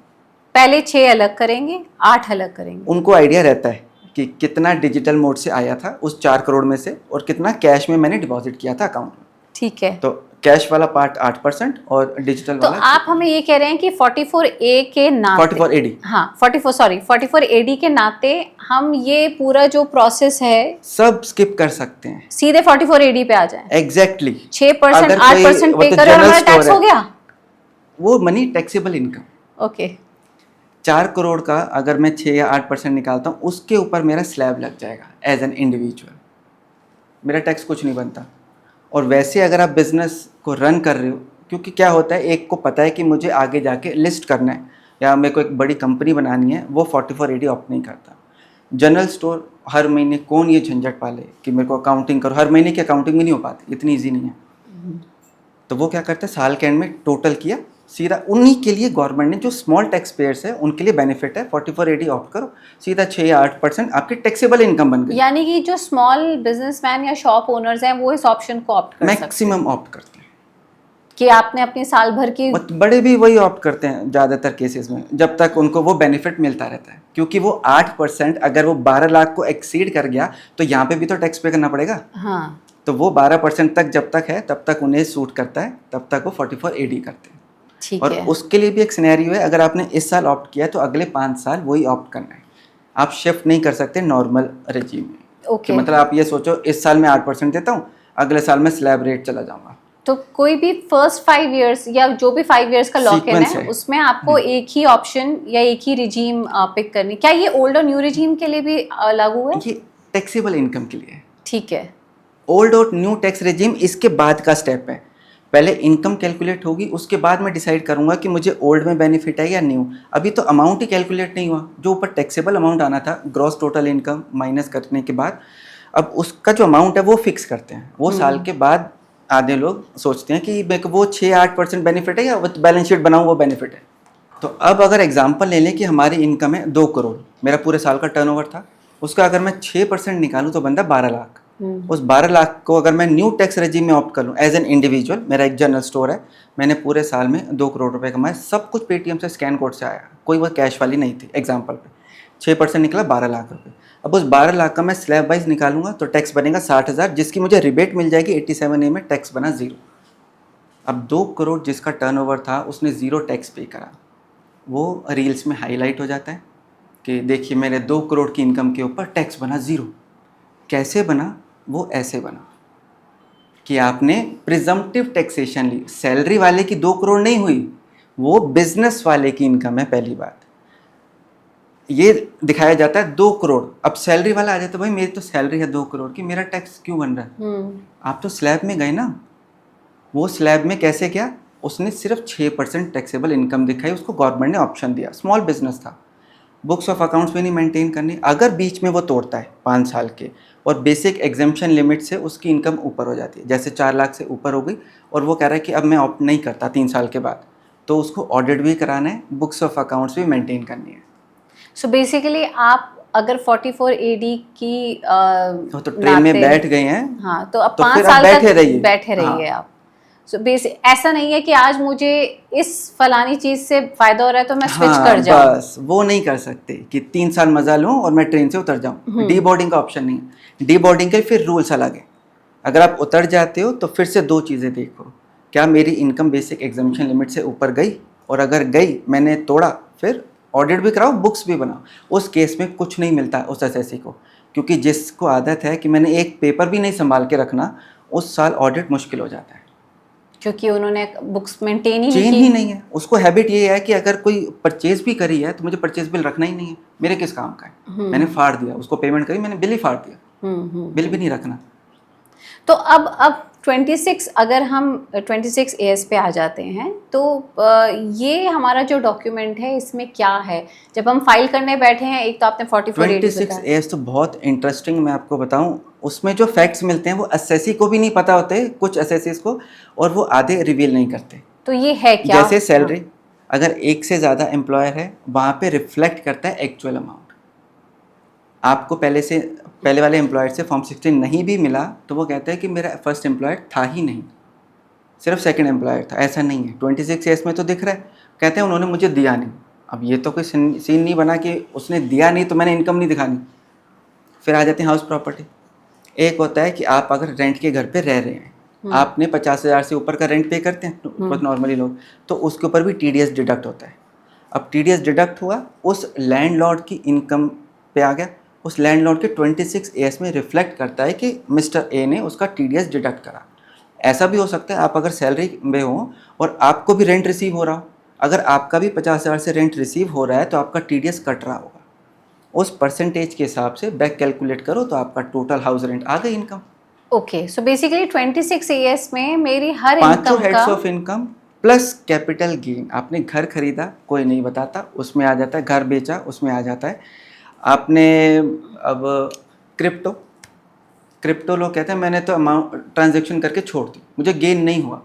पहले 6 अलग करेंगे, 8 अलग करेंगे। उनको आइडिया रहता है कि कितना डिजिटल मोड से आया था उस 4 करोड़ में से, और कितना कैश में मैंने डिपॉजिट किया था अकाउंट में। ठीक है, तो कैश वाला पार्ट 8% और डिजिटल तो वाला आप हमें ये कह रहे हैं कि 44A के नाते, 44 AD, हाँ 44 AD के नाते हम ये पूरा जो प्रोसेस है सब स्किप कर सकते हैं, सीधे 44 AD पे आ जाए। एग्जैक्टली 6% अगर कोई 8% पे वो तो करें और जनरल हमारा टैक्स स्टोर हो है, गया। वो money taxable income. Okay, 4 crore का अगर मैं 6 या 8% निकालता हूँ, उसके ऊपर मेरा स्लैब लग जाएगा एज एन इंडिविजुअल, मेरा टैक्स कुछ नहीं बनता। और वैसे अगर आप बिजनेस को रन कर रहे हो, क्योंकि क्या होता है, एक को पता है कि मुझे आगे जाके लिस्ट करना है या मेरे को एक बड़ी कंपनी बनानी है, वो 44 AD ऑप्ट नहीं करता। जनरल स्टोर हर महीने कौन ये झंझट पाले कि मेरे को अकाउंटिंग करो, हर महीने की अकाउंटिंग भी नहीं हो पाती, इतनी ईजी नहीं है। तो वो क्या करते हैं, साल के एंड में टोटल किया, सीधा उन्हीं के लिए गवर्नमेंट ने, जो स्मॉल टैक्स पेयर्स है उनके लिए बेनिफिट है, 44 AD ऑप्ट करो, सीधा 6 या 8% आपकी टैक्सेबल इनकम बन गई। यानी कि जो स्मॉल बिजनेसमैन या शॉप ओनर्स हैं वो इस ऑप्शन को ऑप्ट कर सकते हैं मैक्सिमम ऑप्ट करते हैं, कि आपने अपनी साल भर की। बड़े भी वही ऑप्ट करते हैं ज़्यादातर केसेस में, जब तक उनको वो बेनिफिट मिलता रहता है। क्योंकि वो 8%, अगर वो 12 लाख को एक्सीड कर गया तो यहाँ पे भी तो टैक्स पे करना पड़ेगा। हाँ, तो वो 12% तक जब तक है तब तक उन्हें सूट करता है, तब तक वो 44 AD करते हैं। ठीक और है, उसके लिए भी एक सिनेरियो है, अगर आपने इस साल ऑप्ट किया है तो अगले 5 साल वही ऑप्ट करना है, आप शिफ्ट नहीं कर सकते नॉर्मल रेजीम में। ओके। मतलब आप ये सोचो, इस साल मैं 8% देता हूँ, अगले साल मैं स्लैब रेट चला जाऊँगा। तो कोई भी फर्स्ट 5 इयर्स या जो भी 5 इयर्स का लॉक इन Sequence है है। उसमें आपको एक ही ऑप्शन या एक ही रिजीम पिक करनी। क्या ये ओल्ड और न्यू रिजीम के लिए भी लागू है? ये टैक्सेबल इनकम के लिए है। ठीक है, ओल्ड और न्यू टैक्स रेजिम इसके बाद का स्टेप है। पहले इनकम कैलकुलेट होगी, उसके बाद मैं डिसाइड करूंगा कि मुझे ओल्ड में बेनिफिट है या न्यू। अभी तो अमाउंट ही कैलकुलेट नहीं हुआ, जो ऊपर टैक्सेबल अमाउंट आना था ग्रॉस टोटल इनकम माइनस करने के बाद, अब उसका जो अमाउंट है वो फिक्स करते हैं। वो साल के बाद आधे लोग सोचते हैं कि मेरे को वो 6-8% बेनिफिट है या बैलेंस शीट बनाऊँ वो बेनिफिट है। तो अब अगर एग्जांपल ले लें कि हमारी इनकम है 2 करोड़, मेरा पूरे साल का टर्नओवर था, उसका अगर मैं 6% निकालूं तो बनता 12 लाख। उस 12 लाख को अगर मैं न्यू टैक्स रेजिम में ऑप्ट कर लूँ एज एन इंडिविजुअल, मेरा एक जनरल स्टोर है, मैंने पूरे साल में 2 करोड़ रुपए कमाए, सब कुछ पेटीएम से स्कैन कोड से आया, कोई वो कैश वाली नहीं थी। एग्जाम्पल पे 6% निकला 12 लाख रुपए। अब उस 12 लाख का मैं स्लैब वाइज निकालूंगा तो टैक्स बनेगा 60,000, जिसकी मुझे रिबेट मिल जाएगी 87A में, टैक्स बना 0। अब 2 करोड़ जिसका टर्नओवर था उसने 0 टैक्स पे करा, वो रील्स में हाईलाइट हो जाता है कि देखिए मेरे 2 करोड़ की इनकम के ऊपर टैक्स बना 0। कैसे बना? वो ऐसे बना कि आपने प्रिजम्पटिव टैक्सेशन ली। सैलरी वाले की 2 करोड़ नहीं हुई, वो बिजनेस वाले की इनकम है। पहली बात ये दिखाया जाता है 2 करोड़। अब सैलरी वाला आ जाता है, भाई मेरी तो सैलरी है 2 करोड़ की, मेरा टैक्स क्यों बन रहा है? आप तो स्लैब में गए ना। वो स्लैब में कैसे क्या? उसने सिर्फ 6% टैक्सेबल इनकम दिखाई, उसको गवर्नमेंट ने ऑप्शन दिया, स्मॉल बिजनेस था, बुक्स ऑफ अकाउंट्स भी नहीं मेंटेन करनी। अगर बीच में वो तोड़ता है 5 साल के और बेसिक एग्जेम्पशन लिमिट से उसकी इनकम ऊपर हो जाती है, जैसे 4 लाख से ऊपर हो गई और वो कह रहा है कि अब मैं ऑप्ट नहीं करता 3 साल के बाद, तो उसको ऑडिट भी कराना है, बुक्स ऑफ अकाउंट्स भी मेंटेन करनी है। सो बेसिकली आप अगर 44 AD की तो ट्रेन में बैठ गए हैं, हाँ, तो अब तो 5 फिर आप साल बैठे तक रहिए। बैठे रहिए आप। सो बेसिक ऐसा नहीं है कि आज मुझे इस फलानी चीज से फायदा हो रहा है तो मैं स्विच कर जाऊं। बस वो नहीं कर सकते कि 3 साल मजा लूं और मैं ट्रेन से उतर जाऊं। डी बोर्डिंग का ऑप्शन नहीं है। डी बोर्डिंग के फिर रूल्स अलग है। अगर आप उतर जाते हो तो फिर से 2 चीज़ें देखो, क्या मेरी इनकम बेसिक एग्जामिशन लिमिट से ऊपर गई, और अगर गई मैंने तोड़ा, फिर ऑडिट भी कराओ, बुक्स भी बनाओ। उस केस में कुछ नहीं मिलता उस एसएससी को, क्योंकि जिसको आदत है कि मैंने एक पेपर भी नहीं संभाल के रखना, उस साल ऑडिट मुश्किल हो जाता है, क्योंकि उन्होंने बुक्स मेंटेन ही चेन नहीं ही की। नहीं है। उसको हैबिट ये है कि अगर कोई परचेज भी करी है तो मुझे परचेज बिल रखना ही नहीं है, मेरे किस काम का है। मैंने फाड़ दिया, उसको पेमेंट करी, मैंने बिल ही फाड़ दिया, बिल भी नहीं रखना। तो अब 26 अगर हम 26 AS पे आ जाते हैं तो ये हमारा जो डॉक्यूमेंट है इसमें क्या है जब हम फाइल करने बैठे हैं? एक तो आपने 44 AD 26 एज तो बहुत इंटरेस्टिंग, मैं आपको बताऊं, उसमें जो फैक्ट्स मिलते हैं वो एसएससी को भी नहीं पता होते, कुछ एसएससी को, और वो आधे रिवील नहीं करते। तो ये है क्या? जैसे सैलरी, अगर एक से ज़्यादा एम्प्लॉयर है वहाँ पे रिफ्लेक्ट करता है एक्चुअल अमाउंट। आपको पहले वाले एम्प्लॉयर से फॉर्म 16 नहीं भी मिला तो वो कहते हैं कि मेरा फर्स्ट एम्प्लॉयर था ही नहीं, सिर्फ सेकंड एम्प्लॉयर था। ऐसा नहीं है, 26 एज में तो दिख रहा है, कहते हैं उन्होंने मुझे दिया नहीं। अब ये तो कोई सीन नहीं बना कि उसने दिया नहीं तो मैंने इनकम नहीं दिखानी। फिर आ जाते हैं हाउस प्रॉपर्टी। एक होता है कि आप अगर रेंट के घर पे रह रहे हैं, आपने 50,000 से ऊपर का रेंट पे करते हैं नॉर्मली लोग, तो उसके ऊपर भी TDS डिडक्ट होता है। अब TDS डिडक्ट हुआ, उस लैंडलॉर्ड की इनकम पे आ गया, उस लैंडलॉर्ड के 26 AS में रिफ्लेक्ट करता है कि मिस्टर ए ने उसका TDS डिडक्ट करा। ऐसा भी हो सकता है आप अगर सैलरी में हो और आपको भी रेंट रिसीव हो रहा हो, अगर आपका भी 50,000 से रेंट रिसीव हो रहा है तो आपका TDS कट रहा होगा, उस परसेंटेज के हिसाब से बैक कैलकुलेट करो तो आपका टोटल हाउस रेंट आ गई income. Okay, so basically 26 AS में मेरी हर पांचों इनकम हेड्स का of income plus capital gain. आपने घर खरीदा, कोई नहीं बताता, उसमें आ जाता है। घर बेचा, उसमें आ जाता है। आपने अब क्रिप्टो लोग कहते हैं मैंने तो अमाउंट ट्रांजेक्शन करके छोड़ दी, मुझे गेन नहीं हुआ।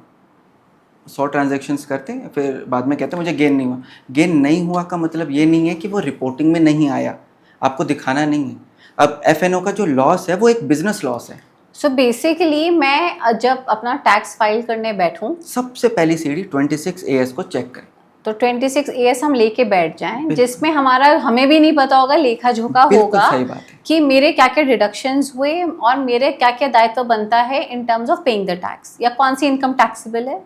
100 ट्रांजेक्शन्स करते हैं, फिर बाद में कहते हैं मुझे गेन नहीं हुआ। गेन नहीं हुआ का मतलब ये नहीं है कि वो रिपोर्टिंग में नहीं आया, आपको दिखाना नहीं है। अब FNO का जो लॉस है वो एक बिजनेस लॉस है। सो बेसिकली मैं जब अपना टैक्स फाइल करने बैठूं, सबसे पहली सीढ़ी 26 AS को चेक करें। तो 26 AS हम लेके बैठ जाएं, जिसमें हमें भी नहीं पता होगा, लेखा जोखा होगा सही बात है कि मेरे क्या क्या डिडक्शंस हुए और मेरे क्या क्या दायित्व बनता है in terms of paying the tax, या कौन सी इनकम टैक्सेबल है।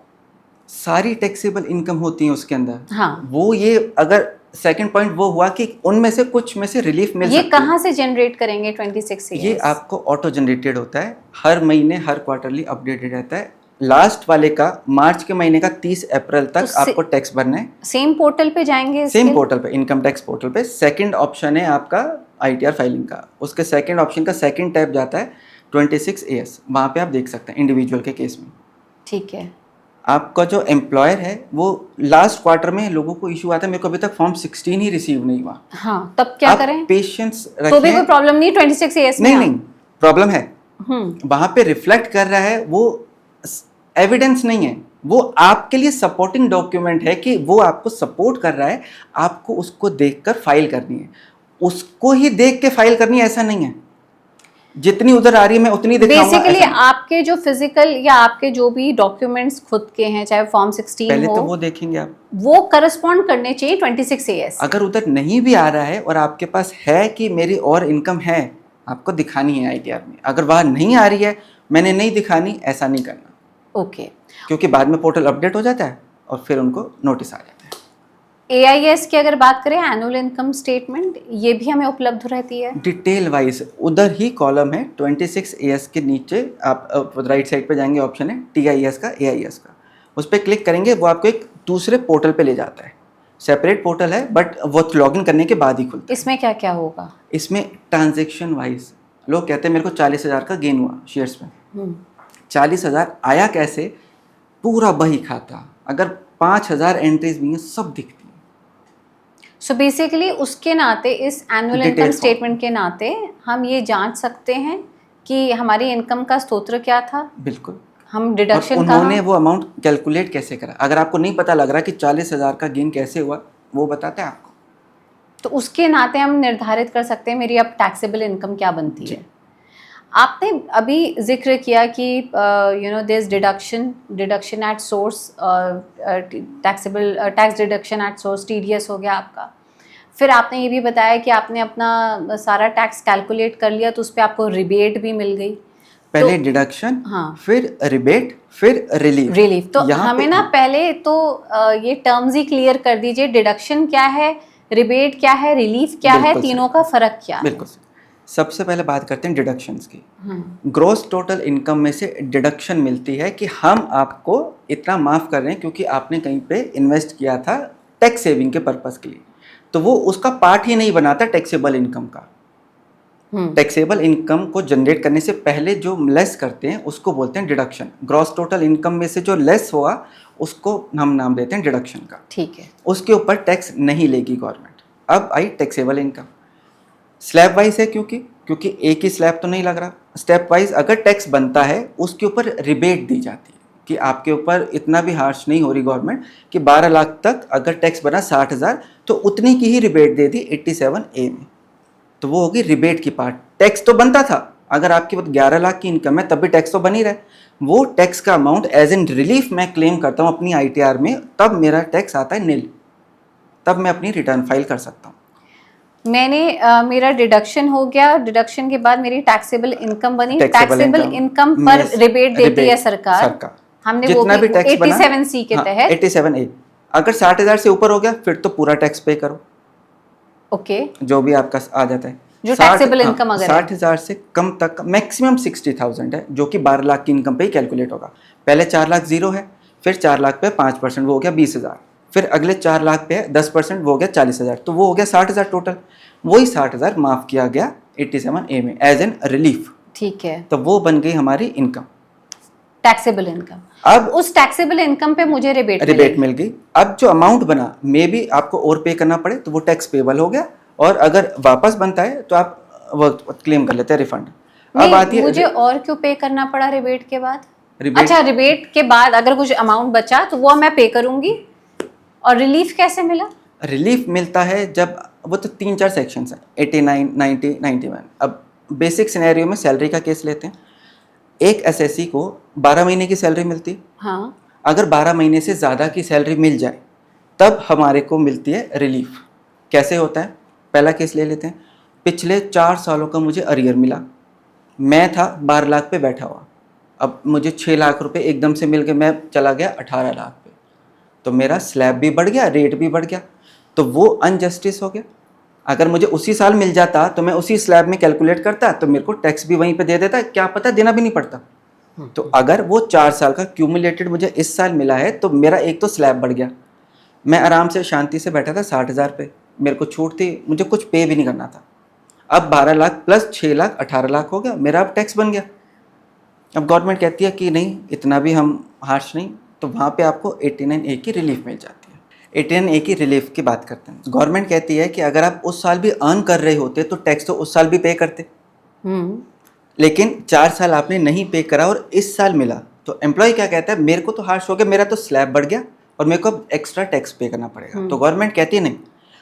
सारी टैक्सेबल इनकम होती है उसके अंदर। हाँ, वो ये अगर सेकंड पॉइंट वो हुआ कि उनमें से कुछ में से रिलीफ मिल सकती है। ये कहाँ से जनरेट करेंगे 26 AS? ये आपको ऑटो जनरेटेड होता है, हर महीने हर क्वार्टरली अपडेटेड रहता है। लास्ट वाले का मार्च के महीने का 30 अप्रैल तक आपको टैक्स भरना है। सेम पोर्टल पे जाएंगे, सेम पोर्टल पे, इनकम टैक्स पोर्टल पे। सेकंड ऑप्शन है आपका ITR फाइलिंग का, उसके सेकंड ऑप्शन का सेकंड टैब जाता है 26 AS, वहाँ पे आप देख सकते हैं इंडिविजुअल के केस में। ठीक है। आपका जो एम्प्लॉयर है वो लास्ट क्वार्टर में लोगों को इशू आता है, मेरे को अभी तक फॉर्म 16 ही रिसीव नहीं हुआ। हाँ, तब क्या करें? पेशेंस रखें। तो भी कोई प्रॉब्लम नहीं 26 AS में? नहीं, प्रॉब्लम है। वहां पे रिफ्लेक्ट कर रहा है, वो एविडेंस नहीं है, वो आपके लिए सपोर्टिंग डॉक्यूमेंट है कि वो आपको सपोर्ट कर रहा है। आपको उसको देखकर फाइल करनी है, उसको ही देख के फाइल करनी है, ऐसा नहीं है जितनी उधर आ रही है मैं उतनी दिखाऊंगा। बेसिकली आपके जो फिजिकल या आपके जो भी डॉक्यूमेंट्स खुद के हैं, चाहे फॉर्म 16 पहले हो, तो वो देखेंगे आप, वो करस्पॉन्ड करने चाहिए 26 AS। अगर उधर नहीं भी आ रहा है और आपके पास है कि मेरी और इनकम है, आपको दिखानी है ITR में। अगर वहाँ नहीं आ रही है, मैंने नहीं दिखानी, ऐसा नहीं करना। ओके। क्योंकि बाद में पोर्टल अपडेट हो जाता है और फिर उनको नोटिस आ जाता है। AIS की अगर बात करें, एनुअल इनकम स्टेटमेंट, ये भी हमें उपलब्ध रहती है? डिटेल वाइज उधर ही कॉलम है 26AS के नीचे, आप राइट साइड पे जाएंगे, ऑप्शन है TIS का, AIS का, उस पर क्लिक करेंगे, वो आपको एक दूसरे पोर्टल पे ले जाता है। सेपरेट पोर्टल है बट वो लॉगिन करने के बाद ही खुलता है। इसमें क्या क्या होगा? इसमें ट्रांजेक्शन वाइज लोग कहते हैं मेरे को 40,000 का गेन हुआ शेयर्स में, 40,000 आया कैसे, पूरा बही खाता, अगर 5,000 एंट्रीज भी हैं सब दिखती हैं। सो बेसिकली उसके नाते, इस annual Detail income form. Statement के नाते हम ये जांच सकते हैं कि हमारी इनकम का स्रोत क्या था, बिल्कुल। हम और डिडक्शन उन्होंने कहाँ। वो अमाउंट कैलकुलेट कैसे करा, अगर आपको नहीं पता लग रहा कि 40,000 का गेन कैसे हुआ, वो बताते हैं आपको। तो उसके नाते हम निर्धारित कर सकते हैं मेरी अब टैक्सेबल इनकम क्या बनती जी। है। आपने अभी जिक्र किया कि this deduction at source, taxable tax deduction at source, TDS हो गया आपका। फिर आपने ये भी बताया कि आपने अपना सारा टैक्स कैलकुलेट कर लिया तो उस पर आपको रिबेट भी मिल गई। पहले तो डिडक्शन, हाँ, फिर रिबेट, फिर रिलीफ। तो यहाँ हमें पे ना पहले तो ये टर्म्स ही क्लियर कर दीजिए, डिडक्शन क्या है, रिबेट क्या है, रिलीफ क्या है, बिल्कुल तीनों सही, का फर्क क्या है? बिल्कुल सही। सबसे पहले बात करते हैं डिडक्शंस की। ग्रॉस टोटल इनकम में से डिडक्शन मिलती है कि हम आपको इतना माफ़ कर रहे हैं क्योंकि आपने कहीं पे इन्वेस्ट किया था टैक्स सेविंग के पर्पज़ के लिए, तो वो उसका पार्ट ही नहीं बनाता टैक्सेबल इनकम का। टैक्सेबल इनकम को जनरेट करने से पहले जो लेस करते हैं उसको बोलते हैं डिडक्शन। ग्रॉस टोटल इनकम में से जो लेस हुआ उसको हम नाम देते हैं डिडक्शन का। ठीक है। उसके ऊपर टैक्स नहीं लेगी गवर्नमेंट। अब आई टैक्सेबल इनकम, स्लैब वाइज है क्योंकि एक ही स्लैब तो नहीं लग रहा। स्टेप वाइज अगर टैक्स बनता है उसके ऊपर रिबेट दी जाती है कि आपके ऊपर इतना भी हार्श नहीं हो रही गवर्नमेंट कि 12 लाख तक अगर टैक्स बना 60,000 तो उतनी की ही रिबेट दे दी 87A में, तो वो होगी रिबेट की पार्ट। टैक्स तो बनता था, अगर आपकी 11 लाख की इनकम है तब भी टैक्स तो बन ही रहा है, वो टैक्स का अमाउंट एज इन रिलीफ मैं क्लेम करता हूँ अपनी ITR में, तब मेरा टैक्स आता है नील, तब मैं अपनी रिटर्न फाइल कर सकता हूँ। मेरा डिडक्शन हो गया, डिडक्शन के बाद मेरी टैक्सेबल इनकम बनी, टैक्सेबल टैक्सेबल इनकम पर रिबेट देती है सरकार। हमने वो जितना भी टैक्स बना 87C के तहत। 87A, अगर 60,000 से ऊपर हो गया फिर तो पूरा टैक्स पे करो, ओके, जो भी आपका आ जाता है। जो टैक्सेबल इनकम अगर 60,000 से कम तक मैक्सिमम 60,000 है, जो कि 12 लाख की इनकम पे ही कैलकुलेट होगा। पहले 4 लाख जीरो है, फिर 4 लाख पे 5% वो हो गया 20,000, फिर अगले 4 लाख पे 10% वो हो गया 40,000, तो वो हो गया 60,000 टोटल। वही 60,000 माफ किया गया 87A में एज एन रिलीफ। ठीक है, तो वो बन गई हमारी इनकम, टैक्सेबल इनकम। अब उस टैक्सेबल इनकम पे मुझे रिबेट मिल गई। अब जो अमाउंट बना मे भी आपको और पे करना पड़े तो वो टैक्स पेबल हो गया, और अगर वापस बनता है तो आप वो क्लेम कर लेते हैं रिफंड। अब आती है मुझे और क्यों पे करना पड़ा रिबेट के बाद? रिबेट, अच्छा, रिबेट के बाद अगर कुछ अमाउंट बचा तो वो मैं पे करूंगी, और रिलीफ कैसे मिला? रिलीफ मिलता है जब वो तो 3-4 सेक्शंस हैं, 89, 90, 91। अब बेसिक सिनेरियो में सैलरी का केस लेते हैं। एक SSC को 12 महीने की सैलरी मिलती है। हाँ, अगर 12 महीने से ज़्यादा की सैलरी मिल जाए तब हमारे को मिलती है रिलीफ। कैसे होता है, पहला केस ले लेते हैं। पिछले 4 सालों का मुझे अरियर मिला, मैं था 12 लाख पे बैठा हुआ, अब मुझे 6 लाख रुपए एकदम से मिल गए, मैं चला गया 18 लाख पे, तो मेरा स्लैब भी बढ़ गया, रेट भी बढ़ गया, तो वो अनजस्टिस हो गया। अगर मुझे उसी साल मिल जाता तो मैं उसी स्लैब में कैलकुलेट करता, तो मेरे को टैक्स भी वहीं पे दे देता, क्या पता देना भी नहीं पड़ता। तो अगर वो 4 साल का क्यूमुलेटेड मुझे इस साल मिला है तो मेरा एक तो स्लैब बढ़ गया, मैं आराम से शांति से बैठा था 60,000 पे, मेरे को छूट थी, मुझे कुछ पे भी नहीं करना था। अब 12 लाख प्लस 6 लाख 18 लाख हो गया, मेरा अब टैक्स बन गया। अब गवर्नमेंट कहती है कि नहीं इतना भी हम हार्श नहीं, तो वहाँ पे आपको 89A की रिलीफ मिल जाती है। 89A की रिलीफ की बात करते हैं। गवर्नमेंट कहती है कि अगर आप उस साल भी अर्न कर रहे होते तो टैक्स तो उस साल भी पे करते, लेकिन 4 साल आपने नहीं पे करा और इस साल मिला, तो एम्प्लॉय क्या कहता है, मेरे को तो हार्श हो गया, मेरा तो स्लैब बढ़ गया और मेरे को अब एक्स्ट्रा टैक्स पे करना पड़ेगा। तो गवर्नमेंट कहती है नहीं,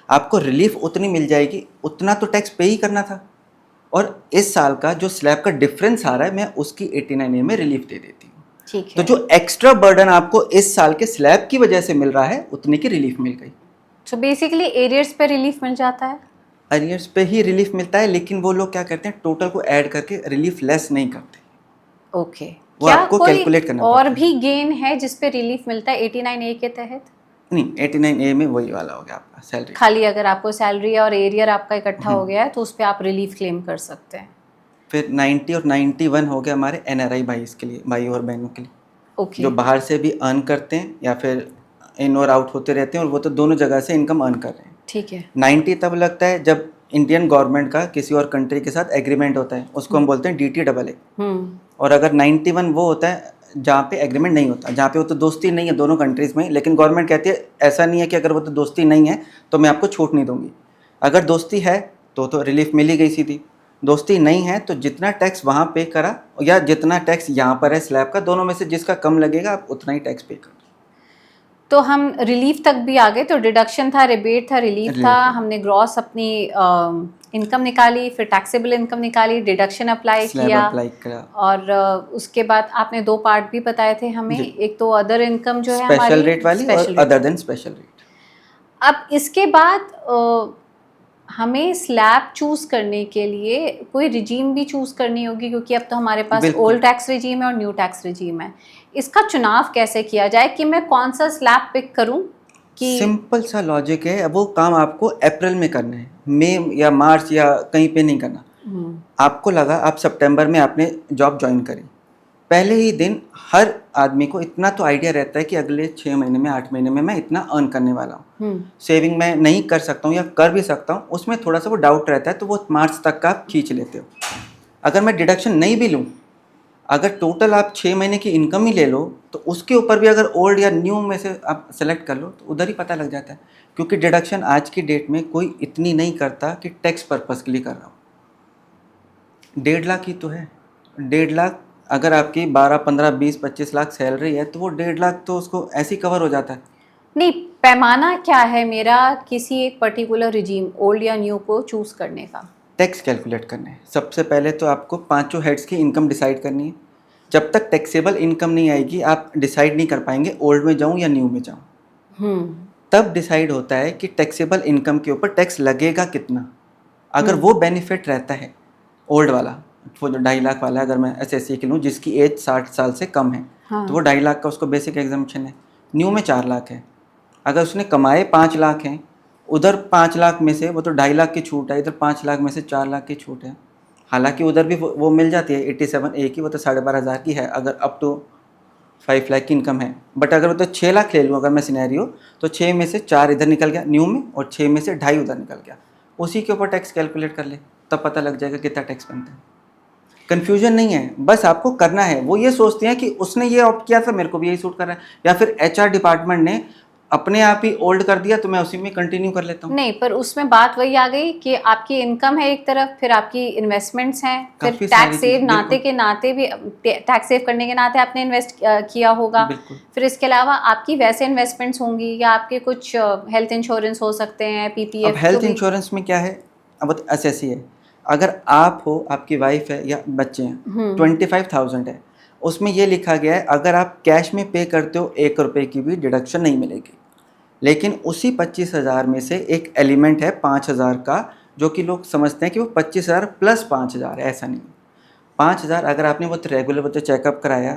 आपको रिलीफ उतनी मिल जाएगी, उतना तो टैक्स पे ही करना था, और इस साल का जो स्लैब का डिफरेंस आ रहा है मैं उसकी 89A में रिलीफ दे देती हूँ। ठीक तो है। जो एक्स्ट्रा बर्डन आपको इस साल के स्लैब की वजह से मिल रहा है उतने की रिलीफ मिल गई। तो बेसिकली एरियर्स पे रिलीफ मिल जाता है? अरियर्स पे ही रिलीफ मिलता है, लेकिन वो लोग क्या करते हैं टोटल को ऐड करके रिलीफ लेस नहीं करते। ओके। वो क्या आपको कोई कैलकुलेट करना और पड़ता भी गेन है जिसपे रिलीफ मिलता है 89A के तहत? है। नहीं, 89A में वही वाला हो गया आपका सैलरी। खाली अगर आपको सैलरी और एरियर आपका इकट्ठा हो गया है तो उस पे आप रिलीफ क्लेम कर सकते हैं। फिर 90 और 91 हो गया हमारे NRI भाई के लिए, भाई और बहनों के लिए, ओके। जो बाहर से भी अर्न करते हैं या फिर इन और आउट होते रहते हैं, और वो तो दोनों जगह से इनकम अर्न कर रहे हैं। ठीक है। 90 तब लगता है जब इंडियन गवर्नमेंट का किसी और कंट्री के साथ एग्रीमेंट होता है, उसको हम बोलते हैं DTAA। और अगर 91 वो होता है जहाँ पे एग्रीमेंट नहीं होता, जहाँ पे वो तो दोस्ती नहीं है दोनों कंट्रीज़ में, लेकिन गवर्नमेंट कहती है ऐसा नहीं है कि अगर वो तो दोस्ती नहीं है तो मैं आपको छूट नहीं दूंगी। अगर दोस्ती है तो रिलीफ मिल ही गई सीधी। दोस्ती नहीं है तो जितना टैक्स वहाँ पे करा या जितना टैक्स यहाँ पर है स्लैब का, दोनों में से जिसका कम लगेगा आप उतना ही टैक्स पे करो। तो हम रिलीफ तक भी आ गए। तो डिडक्शन था, रिबेट था, रिलीफ था, Relief। हमने ग्रॉस अपनी इनकम निकाली, फिर टैक्सेबल इनकम निकाली, डिडक्शन अप्लाई स्लैब किया, अप्लाई करा। और उसके बाद आपने 2 पार्ट भी बताए थे हमें, जी। एक तो अदर इनकम जो है स्पेशल हमारी रेट वाली स्पेशल और अदर देन स्पेशल रेट। अब इसके बाद हमें स्लैब चूज करने के लिए कोई रिजीम भी चूज करनी होगी, क्योंकि अब तो हमारे पास बिल्कुल। ओल्ड टैक्स रिजीम है और न्यू टैक्स रिजीम है। इसका चुनाव कैसे किया जाए कि मैं कौन सा स्लैब पिक करूं कि सिंपल सा लॉजिक है, वो काम आपको अप्रैल में करना है, मई या मार्च या कहीं पे नहीं करना। आपको लगा आप सितंबर में आपने जॉब ज्वाइन करी, पहले ही दिन हर आदमी को इतना तो आइडिया रहता है कि अगले 6 महीने में 8 महीने में मैं इतना अर्न करने वाला हूँ, सेविंग मैं नहीं कर सकता हूँ या कर भी सकता हूँ, उसमें थोड़ा सा वो डाउट रहता है, तो वो मार्च तक का आप खींच लेते हो। अगर मैं डिडक्शन नहीं भी लूँ, अगर टोटल आप 6 महीने की इनकम ही ले लो, तो उसके ऊपर भी अगर ओल्ड या न्यू में से आप सेलेक्ट कर लो तो उधर ही पता लग जाता है, क्योंकि डिडक्शन आज की डेट में कोई इतनी नहीं करता कि टैक्स पर्पज़ के लिए कर रहा हूँ। 1.5 लाख ही तो है। 1.5 लाख अगर आपकी 12, 15, 20, 25 लाख सैलरी है तो वो 1.5 लाख तो उसको ऐसे ही कवर हो जाता है। नहीं, पैमाना क्या है मेरा किसी एक पर्टिकुलर रिजीम ओल्ड या न्यू को चूज करने का? टैक्स कैलकुलेट करने हैं। सबसे पहले तो आपको पांचों हेड्स की इनकम डिसाइड करनी है। जब तक टैक्सेबल इनकम नहीं आएगी आप डिसाइड नहीं कर पाएंगे ओल्ड में जाऊं या न्यू में जाऊं। तब डिसाइड होता है कि टैक्सेबल इनकम के ऊपर टैक्स लगेगा कितना। अगर वो बेनिफिट रहता है ओल्ड वाला, वो जो 2.5 लाख वाला है, अगर मैं SSC के लूँ जिसकी एज 60 साल से कम है, तो वो 2.5 लाख का उसको बेसिक एग्जाम्पशन है। न्यू में 4 लाख है, अगर उसने कमाए 5 लाख हैं, उधर 5 लाख में से वो तो 2.5 लाख की छूट है, इधर 5 लाख में से 4 लाख की छूट है। हालांकि उधर भी वो मिल जाती है 87A की, वो तो 12,500 की है अगर अप टू 5 लाख की इनकम है। बट अगर वो तो 6 लाख ले लूँ अगर मैं सिनेरियो, तो 6 में से 4 इधर निकल गया न्यू में और 6 में से 2.5 उधर निकल गया। उसी के ऊपर टैक्स कैलकुलेट कर ले, तब पता लग जाएगा कितना टैक्स बनता है। कन्फ्यूजन नहीं है, बस आपको करना है। वो ये सोचते हैं कि उसने ये ऑप्ट किया था, मेरे को भी यही सूट कर रहा है, या फिर HR डिपार्टमेंट ने अपने आप ही ओल्ड कर दिया तो मैं उसी में कंटिन्यू कर लेता हूँ। नहीं, पर उसमें बात वही आ गई कि आपकी इनकम है एक तरफ, फिर आपकी इन्वेस्टमेंट्स हैं, फिर काफ़ी सारी टैक्स सेव चीज़ें, नाते बिल्कुल। के नाते भी टैक्स सेव करने के नाते आपने इन्वेस्ट किया होगा। बिल्कुल। फिर इसके अलावा आपकी वैसे इन्वेस्टमेंट्स होंगी या आपके कुछ हेल्थ इंश्योरेंस हो सकते हैं, अब PPF हेल्थ जो भी। इंश्योरेंस में क्या है, अब SSC है, अगर आप हो, आपकी वाइफ है या बच्चे हैं, 25,000 है, उसमें ये लिखा गया है अगर आप कैश में पे करते हो 1 रुपये की भी डिडक्शन नहीं मिलेगी। लेकिन उसी 25,000 में से एक एलिमेंट है 5,000 का, जो कि लोग समझते हैं कि वो 25,000 प्लस 5,000 है, ऐसा नहीं है। 5,000 अगर आपने वो रेगुलर वो चेकअप कराया,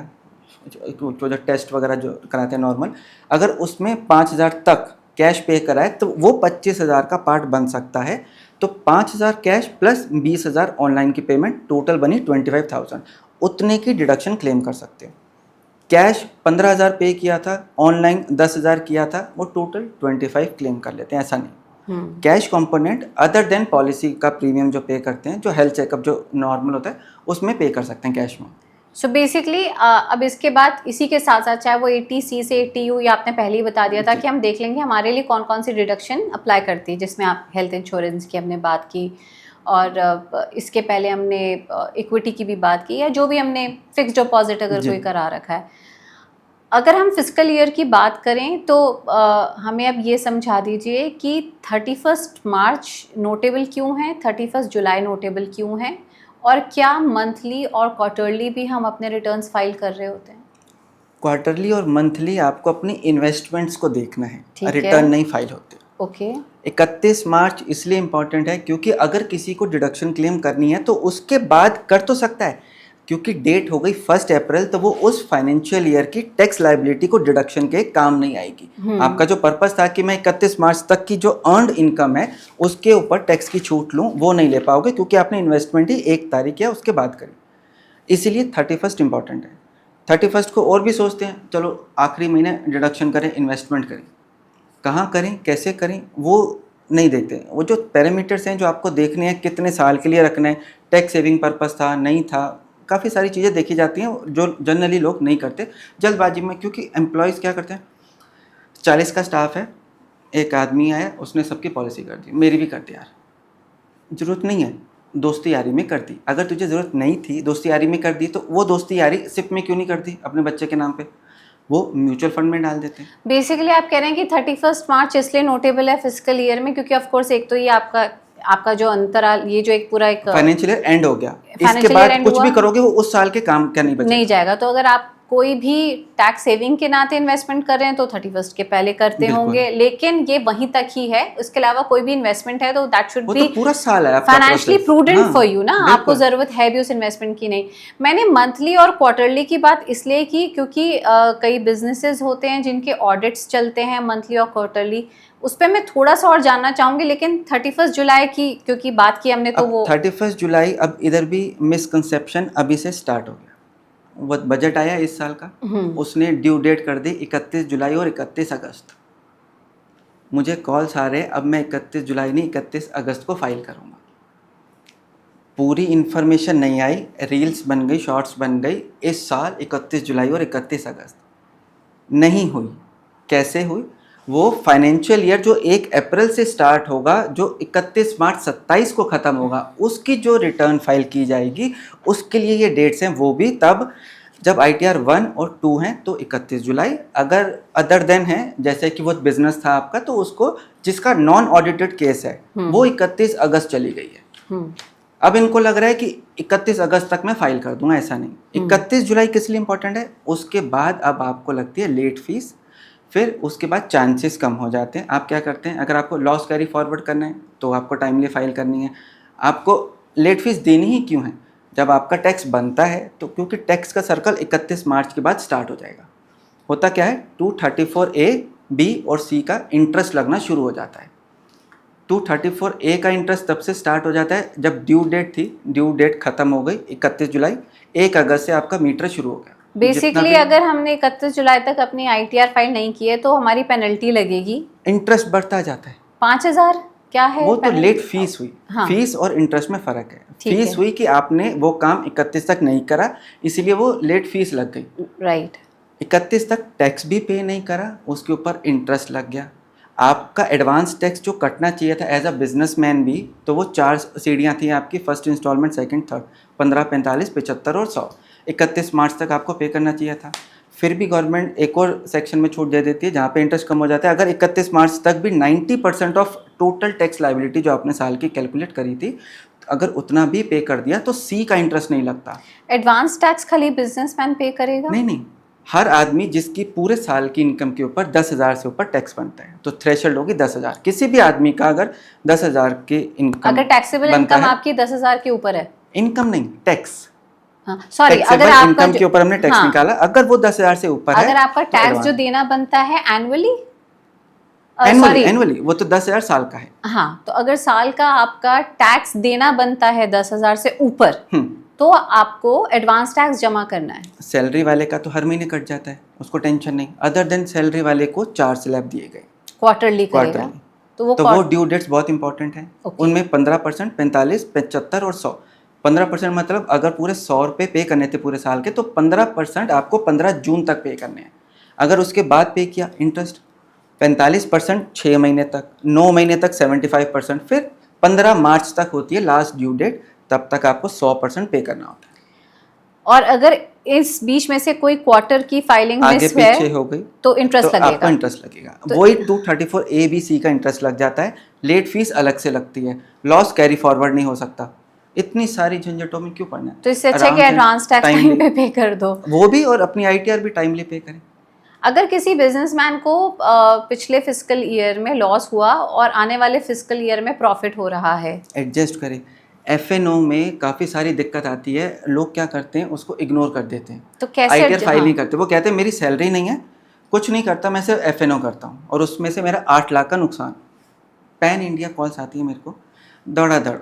जो टेस्ट वगैरह जो कराते हैं नॉर्मल, अगर उसमें 5,000 तक कैश पे कराए तो वो 25,000 का पार्ट बन सकता है। तो 5,000 कैश प्लस 20,000 ऑनलाइन की पेमेंट, टोटल बनी 25,000। उतने की डिडक्शन क्लेम कर सकते हो। कैश 15,000 पे किया था, ऑनलाइन 10,000 किया था, वो टोटल 25 क्लेम कर लेते हैं, ऐसा नहीं। Cash component other than policy का प्रीमियम जो पे करते हैं, जो हेल्थ चेकअप जो नॉर्मल होता है उसमें पे कर सकते हैं कैश में। सो बेसिकली अब इसके बाद इसी के साथ साथ चाहे वो 80C से 80U, या आपने पहले ही बता दिया था कि हम देख लेंगे हमारे लिए कौन कौन सी डिडक्शन अप्लाई करती है, जिसमें आप हेल्थ इंश्योरेंस की हमने बात की, और इसके पहले हमने इक्विटी की भी बात की, या जो भी हमने फिक्स डिपॉजिट अगर कोई करा रखा है। अगर हम फिस्कल ईयर की बात करें तो हमें अब ये समझा दीजिए कि 31 मार्च नोटेबल क्यों है, 31 जुलाई नोटेबल क्यों है, और क्या मंथली और क्वार्टरली भी हम अपने रिटर्न्स फाइल कर रहे होते हैं? क्वार्टरली और मंथली आपको अपनी इन्वेस्टमेंट्स को देखना है, ठीक रिटर्न है। नहीं फाइल होते। ओके। 31 मार्च इसलिए इम्पॉर्टेंट है क्योंकि अगर किसी को डिडक्शन क्लेम करनी है तो उसके बाद कर तो सकता है, क्योंकि डेट हो गई 1 अप्रैल, तो वो उस फाइनेंशियल ईयर की टैक्स लाइबिलिटी को डिडक्शन के काम नहीं आएगी। आपका जो पर्पस था कि मैं 31 मार्च तक की जो अर्नड इनकम है उसके ऊपर टैक्स की छूट लूँ, वो नहीं ले पाओगे क्योंकि आपने इन्वेस्टमेंट ही 1 तारीख या उसके बाद करी। इसीलिए 31 इंपॉर्टेंट है। 31 को और भी सोचते हैं चलो आखिरी महीने डिडक्शन करें, इन्वेस्टमेंट करें, कहाँ करें, कैसे करें, वो नहीं देखते। वो जो पैरामीटर्स हैं जो आपको देखने हैं, कितने साल के लिए रखना है, टैक्स सेविंग पर्पस था नहीं था, काफ़ी सारी चीज़ें देखी जाती हैं जो जनरली लोग नहीं करते जल्दबाजी में। क्योंकि एम्प्लॉयज़ क्या करते हैं, 40 का स्टाफ है, एक आदमी आया उसने सबकी पॉलिसी कर दी, मेरी भी कर दी। यार ज़रूरत नहीं है, दोस्ती यारी में कर दी। अगर तुझे ज़रूरत नहीं थी दोस्ती यारी में कर दी, तो वो दोस्ती यारी सिप में क्यों नहीं कर दी अपने बच्चे के नाम पे, वो म्यूचुअल फंड में डाल देते हैं। बेसिकली आप कह रहे हैं कि 31 मार्च इसलिए नोटेबल है फिस्कल ईयर में क्योंकि ऑफ कोर्स एक तो ये आपका जो अंतराल, ये जो एक पूरा एक फाइनेंशियल ईयर एंड हो गया, इसके Financial बाद year end कुछ भी हुआ। करोगे वो उस साल के काम का नहीं बचेगा। नहीं जाएगा। तो अगर आप कोई भी टैक्स सेविंग के नाते इन्वेस्टमेंट कर रहे हैं तो 31 के पहले करते बिल्कुल। होंगे, लेकिन ये वहीं तक ही है। उसके अलावा कोई भी इन्वेस्टमेंट है तो दैट शुड वो बी तो पूरा साल है आपका फाइनेंशियली process। प्रूडेंट हाँ, फॉर यू ना। बिल्कुल। आपको जरूरत है भी उस इन्वेस्टमेंट की नहीं। मैंने मंथली और क्वार्टरली की बात इसलिए की क्योंकि कई बिजनेसेस होते हैं जिनके ऑडिट्स चलते हैं मंथली और क्वार्टरली, उस पर मैं थोड़ा सा और जानना चाहूंगी। लेकिन 31 जुलाई की क्योंकि बात की हमने तो अब वो 31 जुलाई, अब इधर भी मिसकंसेप्शन अभी से स्टार्ट हो गया। वो बजट आया इस साल का, उसने ड्यू डेट कर दी 31 जुलाई और 31 अगस्त। मुझे कॉल्स आ रहे, अब मैं 31 जुलाई नहीं 31 अगस्त को फाइल करूँगा। पूरी इन्फॉर्मेशन नहीं आई, रील्स बन गई, शॉर्ट्स बन गई। इस साल 31 जुलाई और 31 अगस्त नहीं हुई। कैसे हुई? वो फाइनेंशियल ईयर जो 1 अप्रैल से स्टार्ट होगा, जो 31 मार्च 27 को ख़त्म होगा, उसकी जो रिटर्न फाइल की जाएगी, उसके लिए ये डेट्स हैं। वो भी तब जब ITR 1 और 2 हैं तो 31 जुलाई। अगर अदर देन है, जैसे कि वो बिजनेस था आपका, तो उसको जिसका नॉन ऑडिटेड केस है वो 31 अगस्त चली गई है। अब इनको लग रहा है कि 31 अगस्त तक मैं फाइल कर दूंगा, ऐसा नहीं। 31 जुलाई किस लिए इंपॉर्टेंट है? उसके बाद अब आपको लगती है लेट फीस, फिर उसके बाद चांसेस कम हो जाते हैं। आप क्या करते हैं, अगर आपको लॉस कैरी फॉरवर्ड करना है तो आपको टाइमली फाइल करनी है। आपको लेट फीस देनी ही क्यों है? जब आपका टैक्स बनता है तो क्योंकि टैक्स का सर्कल 31 मार्च के बाद स्टार्ट हो जाएगा। होता क्या है, 234A, B और C का इंटरेस्ट लगना शुरू हो जाता है। 234A का इंटरेस्ट तब से स्टार्ट हो जाता है जब ड्यू डेट थी, ड्यू डेट खत्म हो गई 31 जुलाई, 1 अगस्त से आपका मीटर शुरू हो गया। बेसिकली अगर हमने 31 जुलाई तक अपनी ITR फाइल नहीं की है तो हमारी पेनल्टी लगेगी, इंटरेस्ट बढ़ता जाता है। 5,000 क्या है? वो तो लेट फीस हुई। हाँ। फीस और इंटरेस्ट में फ़र्क है। फीस है। हुई कि आपने वो काम 31 तक नहीं करा, इसीलिए वो लेट फीस लग गई। राइट। 31 तक टैक्स भी पे नहीं करा, उसके ऊपर इंटरेस्ट लग गया। आपका एडवांस टैक्स जो कटना चाहिए था एज अ बिजनेसमैन भी, तो वो 4 सीढ़ियाँ थी आपकी, फर्स्ट इंस्टॉलमेंट, सेकंड, थर्ड, 15, 45, 75 और 100। 31 मार्च तक आपको पे करना चाहिए था। फिर भी गवर्नमेंट एक और सेक्शन में छूट दे देती है जहाँ पे इंटरेस्ट कम हो जाता है। अगर 31 मार्च तक भी 90% ऑफ टोटल टैक्स लाइबिलिटी जो आपने साल की कैलकुलेट करी थी, अगर उतना भी पे कर दिया तो C का इंटरेस्ट नहीं लगता। एडवांस टैक्स खाली बिजनेसमैन पे करेगा? नहीं, हर आदमी जिसकी पूरे साल की इनकम के ऊपर 10,000 से ऊपर टैक्स बनता है, तो थ्रेशोल्ड होगी 10,000। किसी भी आदमी का अगर 10,000 की इनकम, अगर टैक्सेबल इनकम आपकी 10,000 के ऊपर है, इनकम नहीं, टैक्स, सॉरी, अगर आपका इनकम के ऊपर हमने टैक्स निकाला, अगर वो 10,000 से ऊपर है, अगर आपका टैक्स जो देना बनता है एनुअली, एनुअली वो तो 10,000 साल का है। हाँ, तो अगर साल का आपका टैक्स देना बनता है 10,000 से ऊपर, तो आपको एडवांस टैक्स जमा करना है। सैलरी वाले का तो हर महीने कट जाता है, उसको टेंशन नहीं। अदर देन सैलरी वाले को 4 स्लैब दिए गए, क्वार्टरली करेगा। तो वो ड्यू डेट्स बहुत इंपॉर्टेंट है। उनमें 15%, 45, 75 और 100। 15% मतलब अगर पूरे 100 रुपये पे करने थे पूरे साल के, तो 15% आपको 15 जून तक पे करने हैं। अगर उसके बाद पे किया इंटरेस्ट 45% 6 महीने तक, 9 महीने तक 75%, फिर 15 मार्च तक होती है लास्ट ड्यू डेट, तब तक आपको 100% पे करना होता है। और अगर इस बीच में से कोई क्वार्टर की फाइलिंग आगे मिस पीछे हो गई तो इंटरेस्ट लगेगा, आपको इंटरेस्ट लगेगा। वही 234A B C का इंटरेस्ट लग जाता है। लेट फीस अलग से लगती है, लॉस कैरी फॉरवर्ड नहीं हो सकता। इतनी सारी झंझटों में क्यों पड़ना है? तो इससे अच्छा कि एडवांस टैक्स टाइम पे कर दो, वो भी, और अपनी ITR भी टाइमली पे करें। अगर किसी बिजनेसमैन को पिछले फिस्कल ईयर में लॉस हुआ और आने वाले फिस्कल ईयर में प्रॉफिट हो रहा है, एडजस्ट करें। FNO में काफ़ी सारी दिक्कत आती है, लोग क्या करते हैं उसको इग्नोर कर देते हैं, तो कैसे ITR फाइल हाँ। नहीं करते। वो कहते हैं मेरी सैलरी नहीं है, कुछ नहीं करता, मैं सिर्फ FNO करता हूँ और उसमें से मेरा 8 लाख का नुकसान। पैन इंडिया कॉल्स आती है मेरे को, दौड़ादौड़,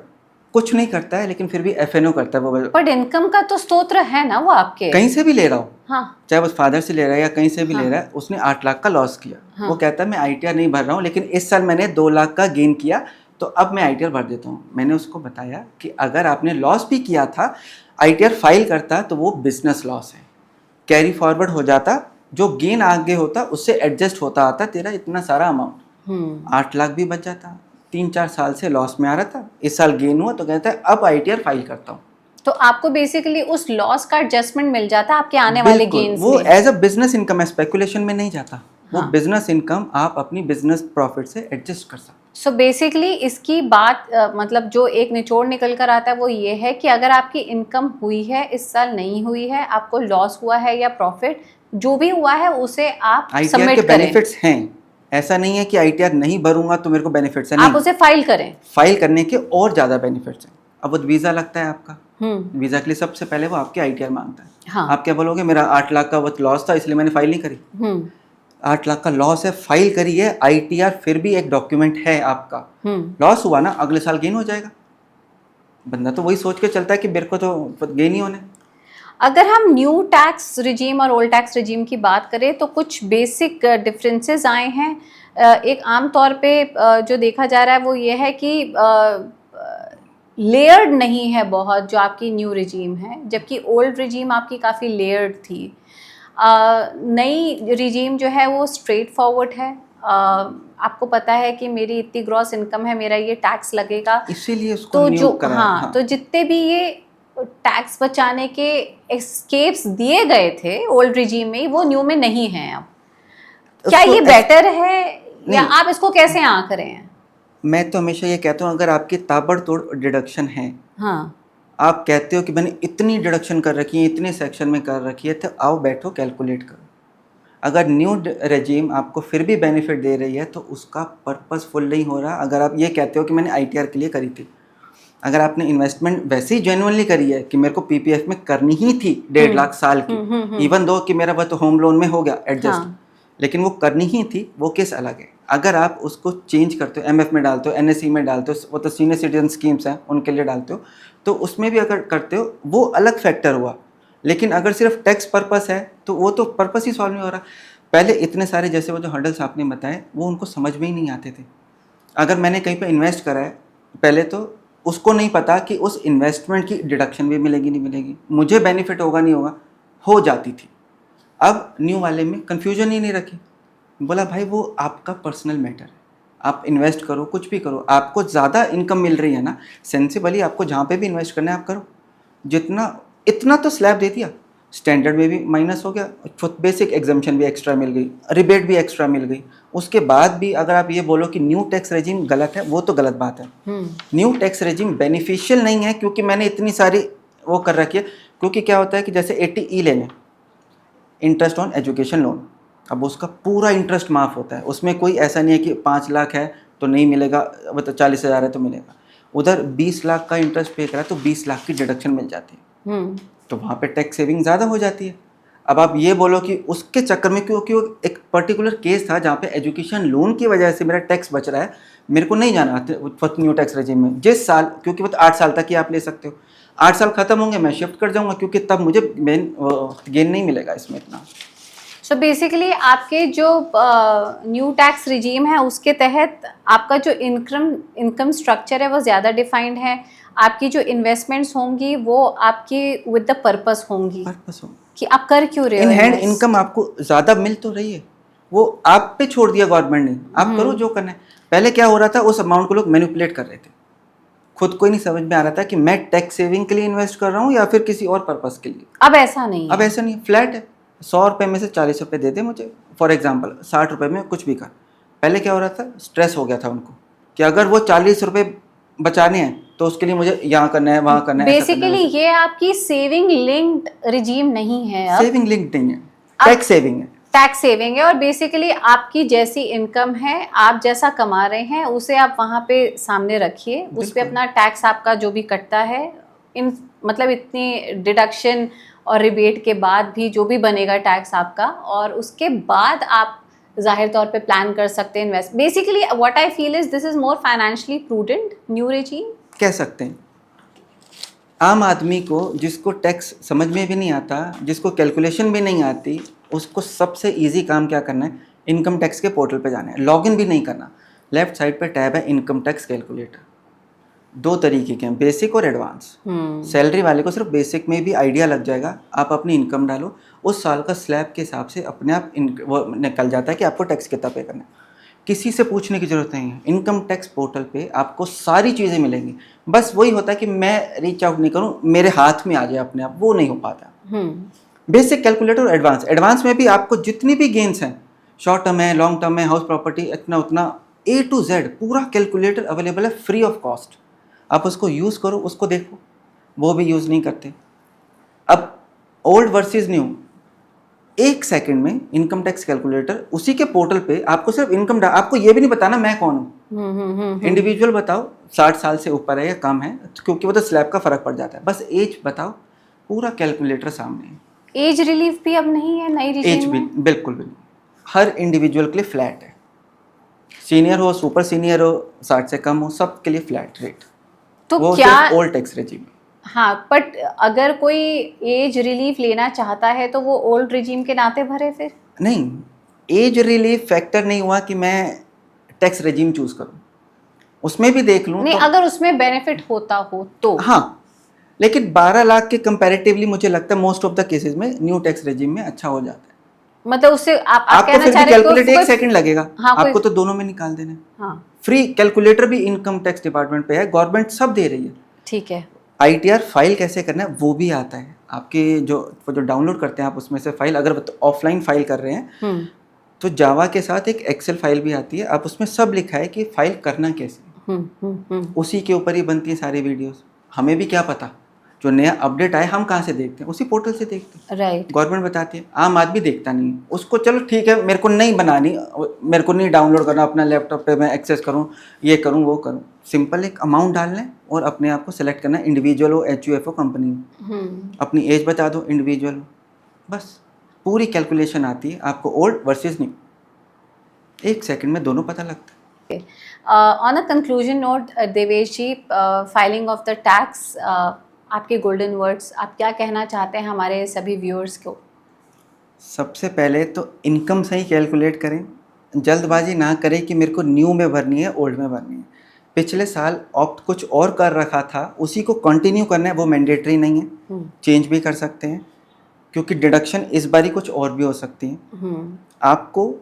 कुछ नहीं करता है लेकिन फिर भी FNO करता है वो। बट इनकम का तो स्तोत्र है ना वो आपके, कहीं से भी ले रहा हो, हाँ चाहे वो फादर से ले रहा है या कहीं से भी हाँ। ले रहा है, उसने 8 लाख का लॉस किया। हाँ। वो कहता है मैं ITR नहीं भर रहा हूँ, लेकिन इस साल मैंने 2 लाख का गेन किया तो अब मैं ITR भर देता हूँ। मैंने उसको बताया कि अगर आपने लॉस भी किया था, ITR फाइल करता तो वो बिजनेस लॉस है, कैरी फॉरवर्ड हो जाता, जो गेन आगे होता उससे एडजस्ट होता आता तेरा इतना सारा अमाउंट, 8 लाख भी बच जाता। 3-4 साल से लॉस में आ रहा था, इस साल गेन हुआ तो कहता है अब ITR फाइल करता हूँ। तो आपको बेसिकली उस लॉस का एडजस्टमेंट मिल जाता है आपके आने वाले बिल्कुल, गेन्स वो में। एज अ बिजनेस इनकम है, स्पेकुलेशन में नहीं जाता। वो हाँ। बिजनेस इनकम आप अपनी बिजनेस प्रॉफिट से एडजस्ट कर सकते। सो बेसिकली इसकी बात मतलब जो एक निचोड़ निकल कर आता है वो ये है कि अगर आपकी इनकम हुई है, इस साल नहीं हुई है, आपको लॉस हुआ है या प्रॉफिट, जो भी हुआ है उसे आप ITR के सबमिट करें। बेनिफिट्स हैं, ऐसा नहीं है कि ITR नहीं भरूंगा तो मेरे को बेनिफिट्स है, आप नहीं, उसे फाइल करें। फाइल करने के और ज़्यादा बेनिफिट्स हैं। अब वो वीज़ा लगता है आपका, हम्म। वीज़ा के लिए सबसे पहले वो आपके ITR मांगता है। हाँ। आप क्या बोलोगे, मेरा 8 लाख का वो लॉस था इसलिए मैंने फाइल नहीं करी। 8 लाख का लॉस है, फाइल करी है, ITR फिर भी एक डॉक्यूमेंट है आपका। लॉस हुआ ना, अगले साल गेन हो जाएगा। बंदा तो वही सोच के चलता है कि मेरे को तो गेन ही होने। अगर हम न्यू टैक्स रिजीम और ओल्ड टैक्स रिजीम की बात करें तो कुछ बेसिक डिफरेंसेस आए हैं। एक आम तौर पे जो देखा जा रहा है वो ये है कि लेयर्ड नहीं है बहुत जो आपकी न्यू रिजीम है, जबकि ओल्ड रिजीम आपकी काफ़ी लेयर्ड थी। नई रिजीम जो है वो स्ट्रेट फॉरवर्ड है। आपको पता है कि मेरी इतनी ग्रॉस इनकम है, मेरा ये टैक्स लगेगा, इसीलिए उसको तो न्यू जो करा है। हाँ, तो जितने भी ये टैक्स बचाने के एस्केप्स दिए गए थे ओल्ड रिजीम में, वो न्यू में नहीं है। अब क्या उसको ये बेटर है या नहीं, आप इसको कैसे आंक रहे हैं? मैं तो हमेशा ये कहता हूँ अगर आपकी ताबड़तोड़ डिडक्शन है, हाँ। आप कहते हो कि मैंने इतनी डिडक्शन कर रखी है, इतने सेक्शन में कर रखी है, तो आओ बैठो कैलकुलेट करो। अगर न्यू रेजीम आपको फिर भी बेनिफिट दे रही है तो उसका पर्पसफुल नहीं हो रहा। अगर आप ये कहते हो कि मैंने ITR के लिए करी थी, अगर आपने इन्वेस्टमेंट वैसे ही जेन्युइनली करी है कि मेरे को PPF में करनी ही थी 1.5 लाख साल की, इवन दो कि मेरा वह तो होम लोन में हो गया एडजस्ट, हाँ। लेकिन वो करनी ही थी, वो केस अलग है। अगर आप उसको चेंज करते हो, MF में डालते हो, NSE में डालते हो, वो तो सीनियर सिटीजन स्कीम्स हैं उनके लिए डालते हो, तो उसमें भी अगर करते हो वो अलग फैक्टर हुआ। लेकिन अगर सिर्फ टैक्स पर्पस है तो वो तो पर्पस ही सॉल्व नहीं हो रहा। पहले इतने सारे जैसे वो जो हर्डल्स आपने बताए वो उनको समझ में ही नहीं आते थे। अगर मैंने कहीं पे इन्वेस्ट करा है, पहले तो उसको नहीं पता कि उस इन्वेस्टमेंट की डिडक्शन भी मिलेगी नहीं मिलेगी, मुझे बेनिफिट होगा नहीं होगा, हो जाती थी। अब न्यू वाले में कन्फ्यूजन ही नहीं रखी, बोला भाई वो आपका पर्सनल मैटर है, आप इन्वेस्ट करो, कुछ भी करो, आपको ज़्यादा इनकम मिल रही है ना, सेंसिबली आपको जहाँ पे भी इन्वेस्ट करना है आप करो। जितना इतना तो स्लैब दे दिया, स्टैंडर्ड में भी माइनस हो गया, बेसिक एग्जाम्पशन भी एक्स्ट्रा मिल गई, रिबेट भी एक्स्ट्रा मिल गई। उसके बाद भी अगर आप ये बोलो कि न्यू टैक्स रेजिम गलत है, वो तो गलत बात है। न्यू टैक्स रेजिम बेनिफिशियल नहीं है क्योंकि मैंने इतनी सारी वो कर रखी है। क्योंकि क्या होता है कि जैसे 80E लेने, इंटरेस्ट ऑन एजुकेशन लोन, अब उसका पूरा इंटरेस्ट माफ़ होता है, उसमें कोई ऐसा नहीं है कि 5 लाख है तो नहीं मिलेगा, मतलब 40,000 है तो मिलेगा। उधर 20 लाख का इंटरेस्ट पे करा तो 20 लाख की डिडक्शन मिल जाती है, तो वहाँ पे टैक्स सेविंग ज़्यादा हो जाती है। अब आप ये बोलो कि उसके चक्कर में, क्योंकि वो एक पर्टिकुलर केस था जहाँ पे एजुकेशन लोन की वजह से मेरा टैक्स बच रहा है, मेरे को नहीं जाना न्यू टैक्स रेजिम में जिस साल, क्योंकि वो 8 साल तक ही आप ले सकते हो, 8 साल खत्म होंगे मैं शिफ्ट कर जाऊँगा क्योंकि तब मुझे गेन नहीं मिलेगा इसमें इतना। सो बेसिकली आपके जो न्यू टैक्स रिजीम है उसके तहत आपका जो इनकम स्ट्रक्चर है वो ज़्यादा डिफाइंड है, आपकी जो इन्वेस्टमेंट्स होंगी वो आपकी विद द पर्पस होंगी, कि आप कर क्यों रहे हो। इन हैंड इनकम आपको ज़्यादा मिल तो रही है, वो आप पे छोड़ दिया गवर्नमेंट ने, आप करो जो करना है। पहले क्या हो रहा था, उस अमाउंट को लोग मैनिपुलेट कर रहे थे, खुद को ही नहीं समझ में आ रहा था कि मैं टैक्स सेविंग के लिए इन्वेस्ट कर रहा हूँ या फिर किसी और पर्पस के लिए। अब ऐसा नहीं है, अब ऐसा नहीं, फ्लैट है, 100 रुपये में से 40 रुपये दे दे मुझे, फॉर एग्जाम्पल 60 रुपये में कुछ भी कर। पहले क्या हो रहा था, स्ट्रेस हो गया था उनको कि अगर वो 40 रुपये बचाने हैं तो उसके लिए मुझे यहाँ करना है, वहाँ करना है। बेसिकली ये आपकी सेविंग लिंक्ड रिजीम नहीं है, अब सेविंग लिंक्ड नहीं है, टैक्स सेविंग है। टैक्स सेविंग है और बेसिकली आपकी जैसी इनकम है, आप जैसा कमा रहे हैं उसे आप वहाँ पे सामने रखिए, उस पे बिल्कुल। अपना टैक्स आपका जो भी कटता है, इन मतलब इतनी डिडक्शन और रिबेट के बाद भी जो भी बनेगा टैक्स आपका, और उसके बाद आप जाहिर तौर पे प्लान कर सकते हैं invest. Basically what I feel is this is more financially prudent new regime. कह सकते हैं। आम आदमी को, जिसको टैक्स समझ में भी नहीं आता, जिसको कैलकुलेशन भी नहीं आती, उसको सबसे इजी काम क्या करना है, इनकम टैक्स के पोर्टल पे जाना है, लॉगिन भी नहीं करना। लेफ्ट साइड पे टैब है इनकम टैक्स कैलकुलेटर। दो तरीके के हैं, बेसिक और एडवांस। सैलरी वाले को सिर्फ बेसिक में भी आइडिया लग जाएगा, आप अपनी इनकम डालो, उस साल का स्लैब के हिसाब से अपने आप वो निकल जाता है कि आपको टैक्स कितना पे करना है। किसी से पूछने की ज़रूरत नहीं है। इनकम टैक्स पोर्टल पे आपको सारी चीज़ें मिलेंगी। बस वही होता है कि मैं रीच आउट नहीं करूँ, मेरे हाथ में आ जाए अपने आप, वो नहीं हो पाता। बेसिक, कैलकुलेटर और एडवांस। एडवांस में भी आपको जितनी भी गेन्स हैं, शॉर्ट टर्म है, लॉन्ग टर्म है, हाउस प्रॉपर्टी, इतना उतना A to Z पूरा कैलकुलेटर अवेलेबल है फ्री ऑफ कॉस्ट। आप उसको यूज़ करो, उसको देखो। वो भी यूज़ नहीं करते। अब ओल्ड वर्सेस न्यू, 1 सेकंड में इनकम टैक्स कैलकुलेटर उसी के पोर्टल पे आपको सिर्फ इनकम, आपको ये भी नहीं बताना मैं कौन हूँ। इंडिविजुअल बताओ 60 साल से ऊपर है या कम है, क्योंकि वो तो स्लैब का फर्क पड़ जाता है। बस एज बताओ, पूरा कैलकुलेटर सामने है। एज रिलीफ भी अब नहीं है नई एज रिजीम भी में? बिल्कुल भी नहीं। हर इंडिविजुअल के लिए फ्लैट है। सीनियर हो, सुपर सीनियर हो, 60 से कम हो, सब के लिए फ्लैट रेट। तो वो क्या, सिर्फ ओल्ड टैक्स रेजिम। हाँ, बट अगर कोई एज रिलीफ लेना चाहता है तो वो ओल्ड रिजीम के नाते भरे फिर? नहीं, एज रिलीफ फैक्टर नहीं हुआ कि मैं टैक्स रेजिम चूज करूं। उसमें भी देख लूं नहीं, तो अगर उसमें बेनिफिट होता हो तो। हाँ, लेकिन 12 लाख के कंपैरेटिवली मुझे लगता है मोस्ट ऑफ द केसेस में न्यू टैक्स रेजिम में अच्छा हो जाता है। मतलब उससे आप आपको कहना फिर चाह भी रहे कैलकुलेट 1 सेकंड लगेगा। हाँ, आपको तो दोनों में निकाल देना है। हाँ, फ्री कैलकुलेटर भी इनकम टैक्स डिपार्टमेंट पे है, गवर्नमेंट सब दे रही है। ठीक है। ITR फाइल कैसे करना है वो भी आता है। आपके जो डाउनलोड करते हैं आप, उसमें से फाइल, अगर ऑफलाइन फाइल कर रहे हैं तो जावा के साथ एक एक्सेल फाइल भी आती है, आप उसमें सब लिखा है कि फाइल करना कैसे। उसी के ऊपर ही बनती है सारी वीडियोस। हमें भी क्या पता, जो नया अपडेट आए हम कहाँ से देखते हैं, उसी पोर्टल से देखते हैं। राइट। गवर्नमेंट बताती है, आम आदमी देखता नहीं है उसको। चलो ठीक है, मेरे को नहीं बनानी, मेरे को नहीं डाउनलोड करना, अपना लैपटॉप पे मैं एक्सेस करूँ, ये करूँ वो करूँ। सिंपल एक अमाउंट डालना है और अपने आप को सेलेक्ट करना है, इंडिविजुअल हो, HUF हो, कंपनी हो, अपनी एज बता दो, इंडिविजुअल हो, बस पूरी कैलकुलेशन आती है आपको, ओल्ड वर्सेस न्यू। 1 सेकंड में दोनों पता लगता है। On a conclusion note, Devesh ji, filing of the tax, आपके गोल्डन वर्ड्स, आप क्या कहना चाहते हैं हमारे सभी व्यूअर्स को? सबसे पहले तो इनकम सही कैलकुलेट करें, जल्दबाजी ना करें कि मेरे को न्यू में भरनी है, ओल्ड में भरनी है। पिछले साल ऑप्ट कुछ और कर रखा था, उसी को कंटिन्यू करना है, वो मैंडेटरी नहीं है, चेंज भी कर सकते हैं, क्योंकि डिडक्शन इस बारी कुछ और भी हो सकती है। आपको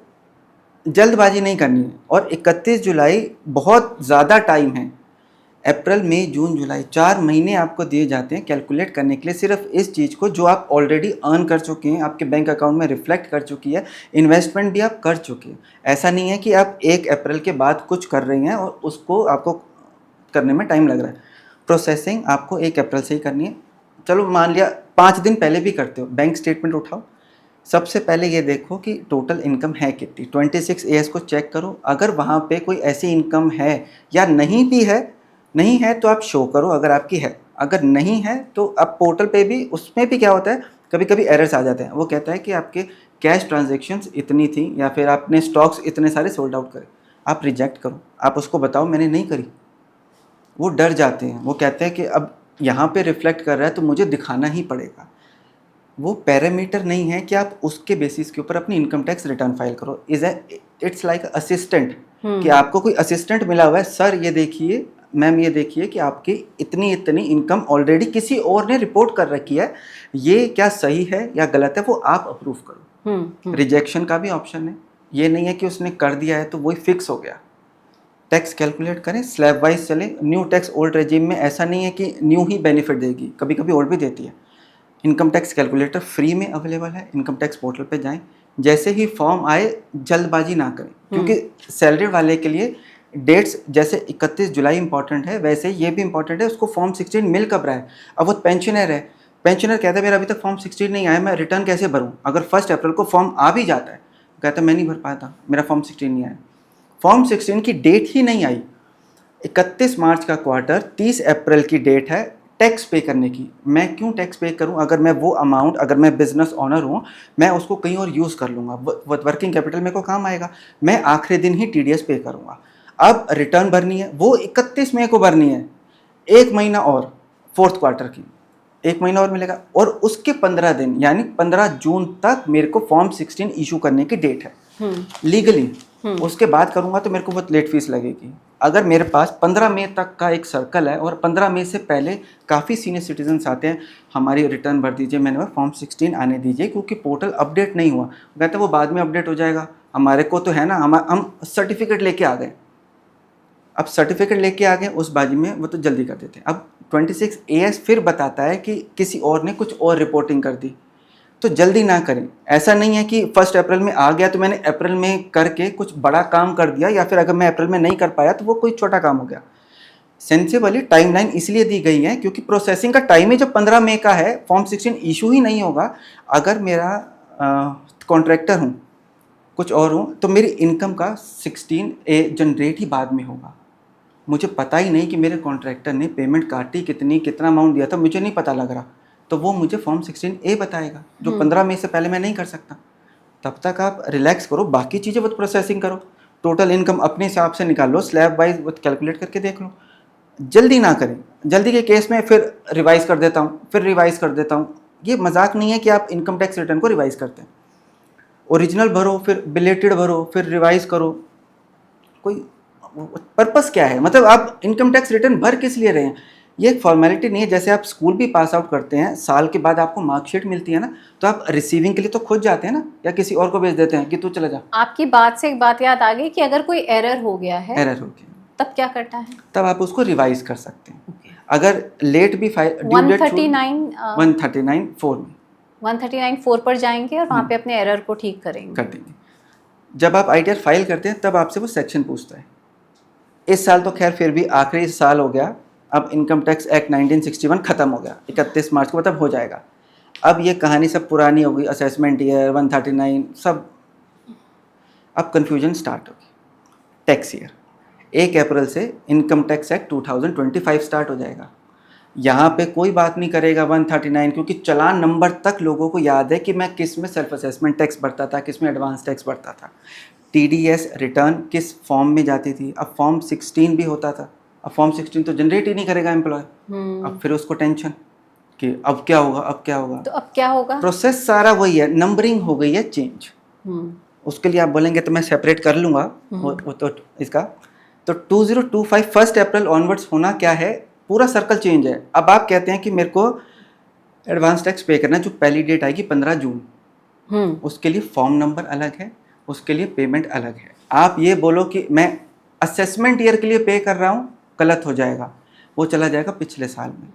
जल्दबाजी नहीं करनी है, और 31 जुलाई बहुत ज़्यादा टाइम है। अप्रैल, मई, जून, जुलाई 4 महीने आपको दिए जाते हैं कैलकुलेट करने के लिए, सिर्फ इस चीज़ को जो आप ऑलरेडी अर्न कर चुके हैं, आपके बैंक अकाउंट में रिफ्लेक्ट कर चुकी है, इन्वेस्टमेंट भी आप कर चुके हैं। ऐसा नहीं है कि आप 1 अप्रैल के बाद कुछ कर रही हैं और उसको आपको करने में टाइम लग रहा है। प्रोसेसिंग आपको 1 अप्रैल से ही करनी है। चलो मान लिया 5 दिन पहले भी करते हो, बैंक स्टेटमेंट उठाओ, सबसे पहले ये देखो कि टोटल इनकम है कितनी, 26 AS को चेक करो। अगर वहाँ पे कोई ऐसी इनकम है या नहीं भी है, नहीं है तो आप शो करो अगर आपकी है, अगर नहीं है तो आप पोर्टल पे भी, उसमें भी क्या होता है, कभी कभी एरर्स आ जाते हैं। वो कहता है कि आपके कैश ट्रांजेक्शन्स इतनी थी, या फिर आपने स्टॉक्स इतने सारे सोल्ड आउट करे, आप रिजेक्ट करो, आप उसको बताओ मैंने नहीं करी। वो डर जाते हैं, वो कहते हैं कि अब यहाँ पे रिफ्लेक्ट कर रहा है तो मुझे दिखाना ही पड़ेगा। वो पैरामीटर नहीं है कि आप उसके बेसिस के ऊपर अपनी इनकम टैक्स रिटर्न फाइल करो। इट्स लाइक असिस्टेंट, कि आपको कोई असिस्टेंट मिला हुआ है, सर ये देखिए, मैम ये देखिए कि आपकी इतनी इतनी इनकम ऑलरेडी किसी और ने रिपोर्ट कर रखी है, ये क्या सही है या गलत है, वो आप अप्रूव करो। रिजेक्शन का भी ऑप्शन है, ये नहीं है कि उसने कर दिया है तो वही फिक्स हो गया। टैक्स कैलकुलेट करें, स्लैब वाइज चलें। न्यू टैक्स ओल्ड रेजिम में ऐसा नहीं है कि न्यू ही बेनिफिट देगी, कभी कभी ओल्ड भी देती है। इनकम टैक्स कैलकुलेटर फ्री में अवेलेबल है, इनकम टैक्स पोर्टल पे जाएं, जैसे ही फॉर्म आए जल्दबाजी ना करें, क्योंकि सैलरी वाले के लिए डेट्स जैसे 31 जुलाई इंपॉर्टेंट है, वैसे ये भी इंपॉर्टेंट है उसको फॉर्म 16 मिल कब रहा है। अब वो पेंशनर है, पेंशनर कहता है मेरा अभी तक फॉर्म 16 नहीं आया, मैं रिटर्न कैसे भरूँ। अगर 1 अप्रैल को फॉर्म आ भी जाता है कहता मैं नहीं भर पाया था, मेरा फॉर्म 16 नहीं आया। फॉर्म 16 की डेट ही नहीं आई। 31 मार्च का क्वार्टर, 30 अप्रैल की डेट है टैक्स पे करने की। मैं क्यों टैक्स पे करूं? अगर मैं वो अमाउंट, अगर मैं बिजनेस ओनर हूं, मैं उसको कहीं और यूज़ कर लूँगा, वर्किंग कैपिटल मेरे को काम आएगा। मैं आखिरी दिन ही TDS पे करूँगा। अब रिटर्न भरनी है, वो 31 मई को भरनी है, 1 महीना और, फोर्थ क्वार्टर की 1 महीना और मिलेगा। और उसके 15 दिन यानी 15 जून तक मेरे को फॉर्म 16 इशू करने की डेट है लीगली। उसके बाद करूंगा तो मेरे को बहुत लेट फीस लगेगी। अगर मेरे पास 15 मई तक का एक सर्कल है और 15 मई से पहले काफ़ी सीनियर सिटीजन्स आते हैं, हमारी रिटर्न भर दीजिए, मैंने कहा फॉर्म 16 आने दीजिए क्योंकि पोर्टल अपडेट नहीं हुआ। कहते वो बाद में अपडेट हो जाएगा, हमारे को तो है ना, हम सर्टिफिकेट लेके आ गए। अब सर्टिफिकेट लेके आ गए उस बाजी में, वो तो जल्दी कर देते हैं। अब 26 AS फिर बताता है कि किसी और ने कुछ और रिपोर्टिंग कर दी, तो जल्दी ना करें। ऐसा नहीं है कि 1 अप्रैल में आ गया तो मैंने अप्रैल में करके कुछ बड़ा काम कर दिया, या फिर अगर मैं अप्रैल में नहीं कर पाया तो वो कोई छोटा काम हो गया। सेंसिबली टाइमलाइन इसलिए दी गई है क्योंकि प्रोसेसिंग का टाइम ही जब 15 मई का है, फॉर्म 16 इशू ही नहीं होगा। अगर मेरा कॉन्ट्रैक्टर हूँ, कुछ और हूँ, तो मेरी इनकम का 16A जनरेट ही बाद में होगा। मुझे पता ही नहीं कि मेरे कॉन्ट्रैक्टर ने पेमेंट काटी कितनी, कितना अमाउंट दिया था, मुझे नहीं पता लग रहा, तो वो मुझे फॉर्म 16A बताएगा, जो 15 मई से पहले मैं नहीं कर सकता। तब तक आप रिलैक्स करो, बाकी चीज़ें वो प्रोसेसिंग करो, टोटल इनकम अपने हिसाब से निकाल लो, स्लैब वाइज वो कैलकुलेट करके देख लो। जल्दी ना करें। जल्दी के केस में फिर रिवाइज कर देता हूँ, फिर रिवाइज कर देता हूँ। ये मजाक नहीं है कि आप इनकम टैक्स रिटर्न को रिवाइज करते हैं। ओरिजिनल भरो, फिर बिलेटेड भरो, फिर रिवाइज करो। कोई पर्पस क्या है? मतलब आप इनकम टैक्स रिटर्न भर किस लिए रहे हैं? ये एक फॉर्मेलिटी नहीं है। जैसे आप स्कूल भी पास आउट करते हैं, साल के बाद आपको मार्कशीट मिलती है ना, तो आप रिसीविंग के लिए तो खुद जाते हैं ना, या किसी और को भेज देते हैं कि तू चला जा। आपकी बात से एक बात याद आ गई कि अगर कोई एरर हो गया है, एरर हो गया, तब क्या करना है? तब आप उसको रिवाइज कर सकते हैं। अगर लेट भी फाइल 139(4) में 139(4) पर जाएंगे और वहाँ पे अपने एरर को ठीक करेंगे। कर देंगे। जब आप ITR फाइल करते हैं तब आपसे वो सेक्शन पूछता है। इस साल तो खैर फिर भी आखिरी साल हो गया, अब इनकम टैक्स एक्ट 1961 खत्म हो गया, 31 मार्च को मतलब हो जाएगा। अब ये कहानी सब पुरानी हो गई, असेसमेंट ईयर 139 सब, अब कन्फ्यूजन स्टार्ट होगी। टैक्स ईयर 1 अप्रैल से इनकम टैक्स एक्ट 2025 स्टार्ट हो जाएगा। यहाँ पे कोई बात नहीं करेगा 139, क्योंकि चालान नंबर तक लोगों को याद है कि मैं किस में सेल्फ असेसमेंट टैक्स भरता था, किस में एडवांस टैक्स भरता था, TDS रिटर्न किस फॉर्म में जाती थी। अब फॉर्म 16 भी होता था, अब फॉर्म 16 तो जनरेट ही नहीं करेगा एम्प्लॉय। अब फिर उसको टेंशन कि अब क्या होगा, अब क्या होगा। तो अब क्या होगा? प्रोसेस सारा वही है, नंबरिंग हो गई है चेंज। उसके लिए आप बोलेंगे तो मैं सेपरेट कर लूँगा वो तो इसका। तो 2025 1 अप्रैल ऑनवर्ड्स होना क्या है, पूरा सर्कल चेंज है। अब आप कहते हैं कि मेरे को एडवांस टैक्स पे करना है, जो पहली डेट आएगी 15 जून, उसके लिए फॉर्म नंबर अलग है, उसके लिए पेमेंट अलग है। आप ये बोलो कि मैं असेसमेंट ईयर के लिए पे कर रहा हूँ, गलत हो जाएगा, वो चला जाएगा पिछले साल में।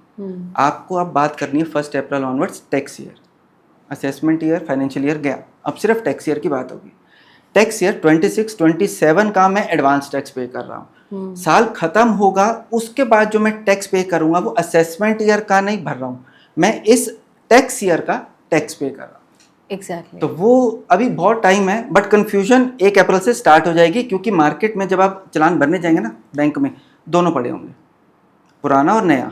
आपको अब बात करनी है 1 April onwards tax year. Assessment year, financial year गया, अब सिर्फ टैक्स ईयर की बात होगी। टैक्स ईयर 26-27 का मैं एडवांस टैक्स पे कर रहा हूँ। साल खत्म होगा, उसके बाद जो मैं टैक्स पे करूँगा वो असेसमेंट ईयर का नहीं भर रहा हूँ, मैं इस टैक्स ईयर का टैक्स पे कर रहा हूँ। Exactly. तो वो अभी बहुत टाइम है, बट कन्फ्यूजन 1 अप्रैल से स्टार्ट हो जाएगी, क्योंकि मार्केट में जब आप चालान भरने जाएंगे ना बैंक में, दोनों पड़े होंगे, पुराना और नया।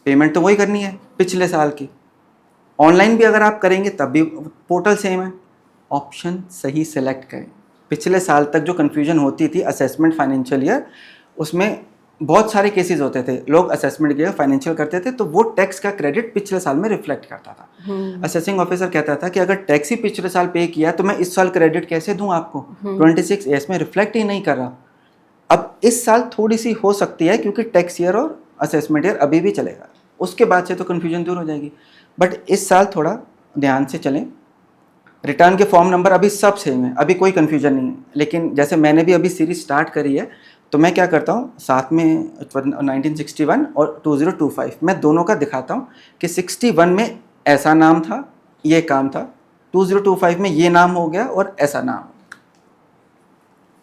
पेमेंट तो वही करनी है पिछले साल की। ऑनलाइन भी अगर आप करेंगे तब भी पोर्टल सेम है। ऑप्शन सही सेलेक्ट करें। पिछले साल तक जो कन्फ्यूजन होती थी असेसमेंट फाइनेंशियल ईयर, उसमें बहुत सारे केसेस होते थे, लोग असेसमेंट के फाइनेंशियल करते थे तो वो टैक्स का क्रेडिट पिछले साल में रिफ्लेक्ट करता था। असेसिंग ऑफिसर कहता था कि अगर टैक्स ही पिछले साल पे किया तो मैं इस साल क्रेडिट कैसे दूं आपको, 26 में रिफ्लेक्ट ही नहीं कर रहा। अब इस साल थोड़ी सी हो सकती है क्योंकि टैक्स ईयर और असेसमेंट ईयर अभी भी चलेगा, उसके बाद से तो कन्फ्यूजन दूर हो जाएगी। बट इस साल थोड़ा ध्यान से चलें। रिटर्न के फॉर्म नंबर अभी सब सेम है, अभी कोई कन्फ्यूजन नहीं है। लेकिन जैसे मैंने भी अभी सीरीज स्टार्ट करी है, तो मैं क्या करता हूँ, साथ में 1961 और 2025 मैं दोनों का दिखाता हूँ कि 61 में ऐसा नाम था, ये काम था, 2025 में ये नाम हो गया और ऐसा नाम।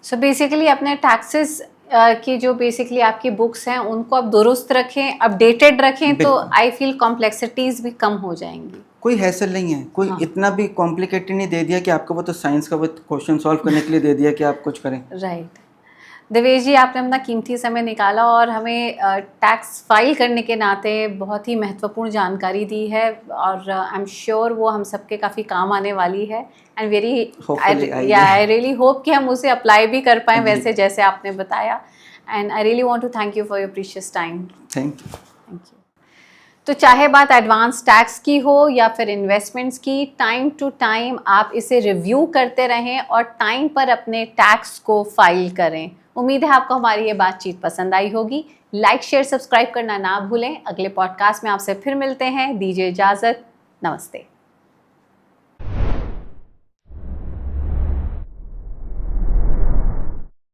सो बेसिकली अपने टैक्सेस की जो बेसिकली आपकी बुक्स हैं उनको आप दुरुस्त रखें, अपडेटेड रखें, तो आई फील कॉम्प्लेक्सिटीज भी कम हो जाएंगी। कोई हैसल नहीं है, कोई हाँ। इतना भी कॉम्प्लिकेटेड नहीं दे दिया कि आपको वो तो साइंस का वो क्वेश्चन सॉल्व करने के लिए दे दिया कि आप कुछ करें। राइट। देवेश जी, आपने अपना कीमती समय निकाला और हमें टैक्स फाइल करने के नाते बहुत ही महत्वपूर्ण जानकारी दी है, और आई एम श्योर वो हम सबके काफ़ी काम आने वाली है। एंड वेरी Hopefully आएगी। आई रियली होप कि हम उसे अप्लाई भी कर पाएँ जी। वैसे जैसे आपने बताया। And I really want to thank you for your precious time. Thank you. Thank you. तो चाहे बात एडवांस टैक्स की हो या फिर इन्वेस्टमेंट्स की, टाइम टू टाइम आप इसे रिव्यू करते रहें और टाइम पर अपने टैक्स को फाइल करें। उम्मीद है आपको हमारी ये बातचीत पसंद आई होगी। लाइक, शेयर, सब्सक्राइब करना ना भूलें। अगले पॉडकास्ट में आपसे फिर मिलते हैं। दीजिए इजाज़त। नमस्ते।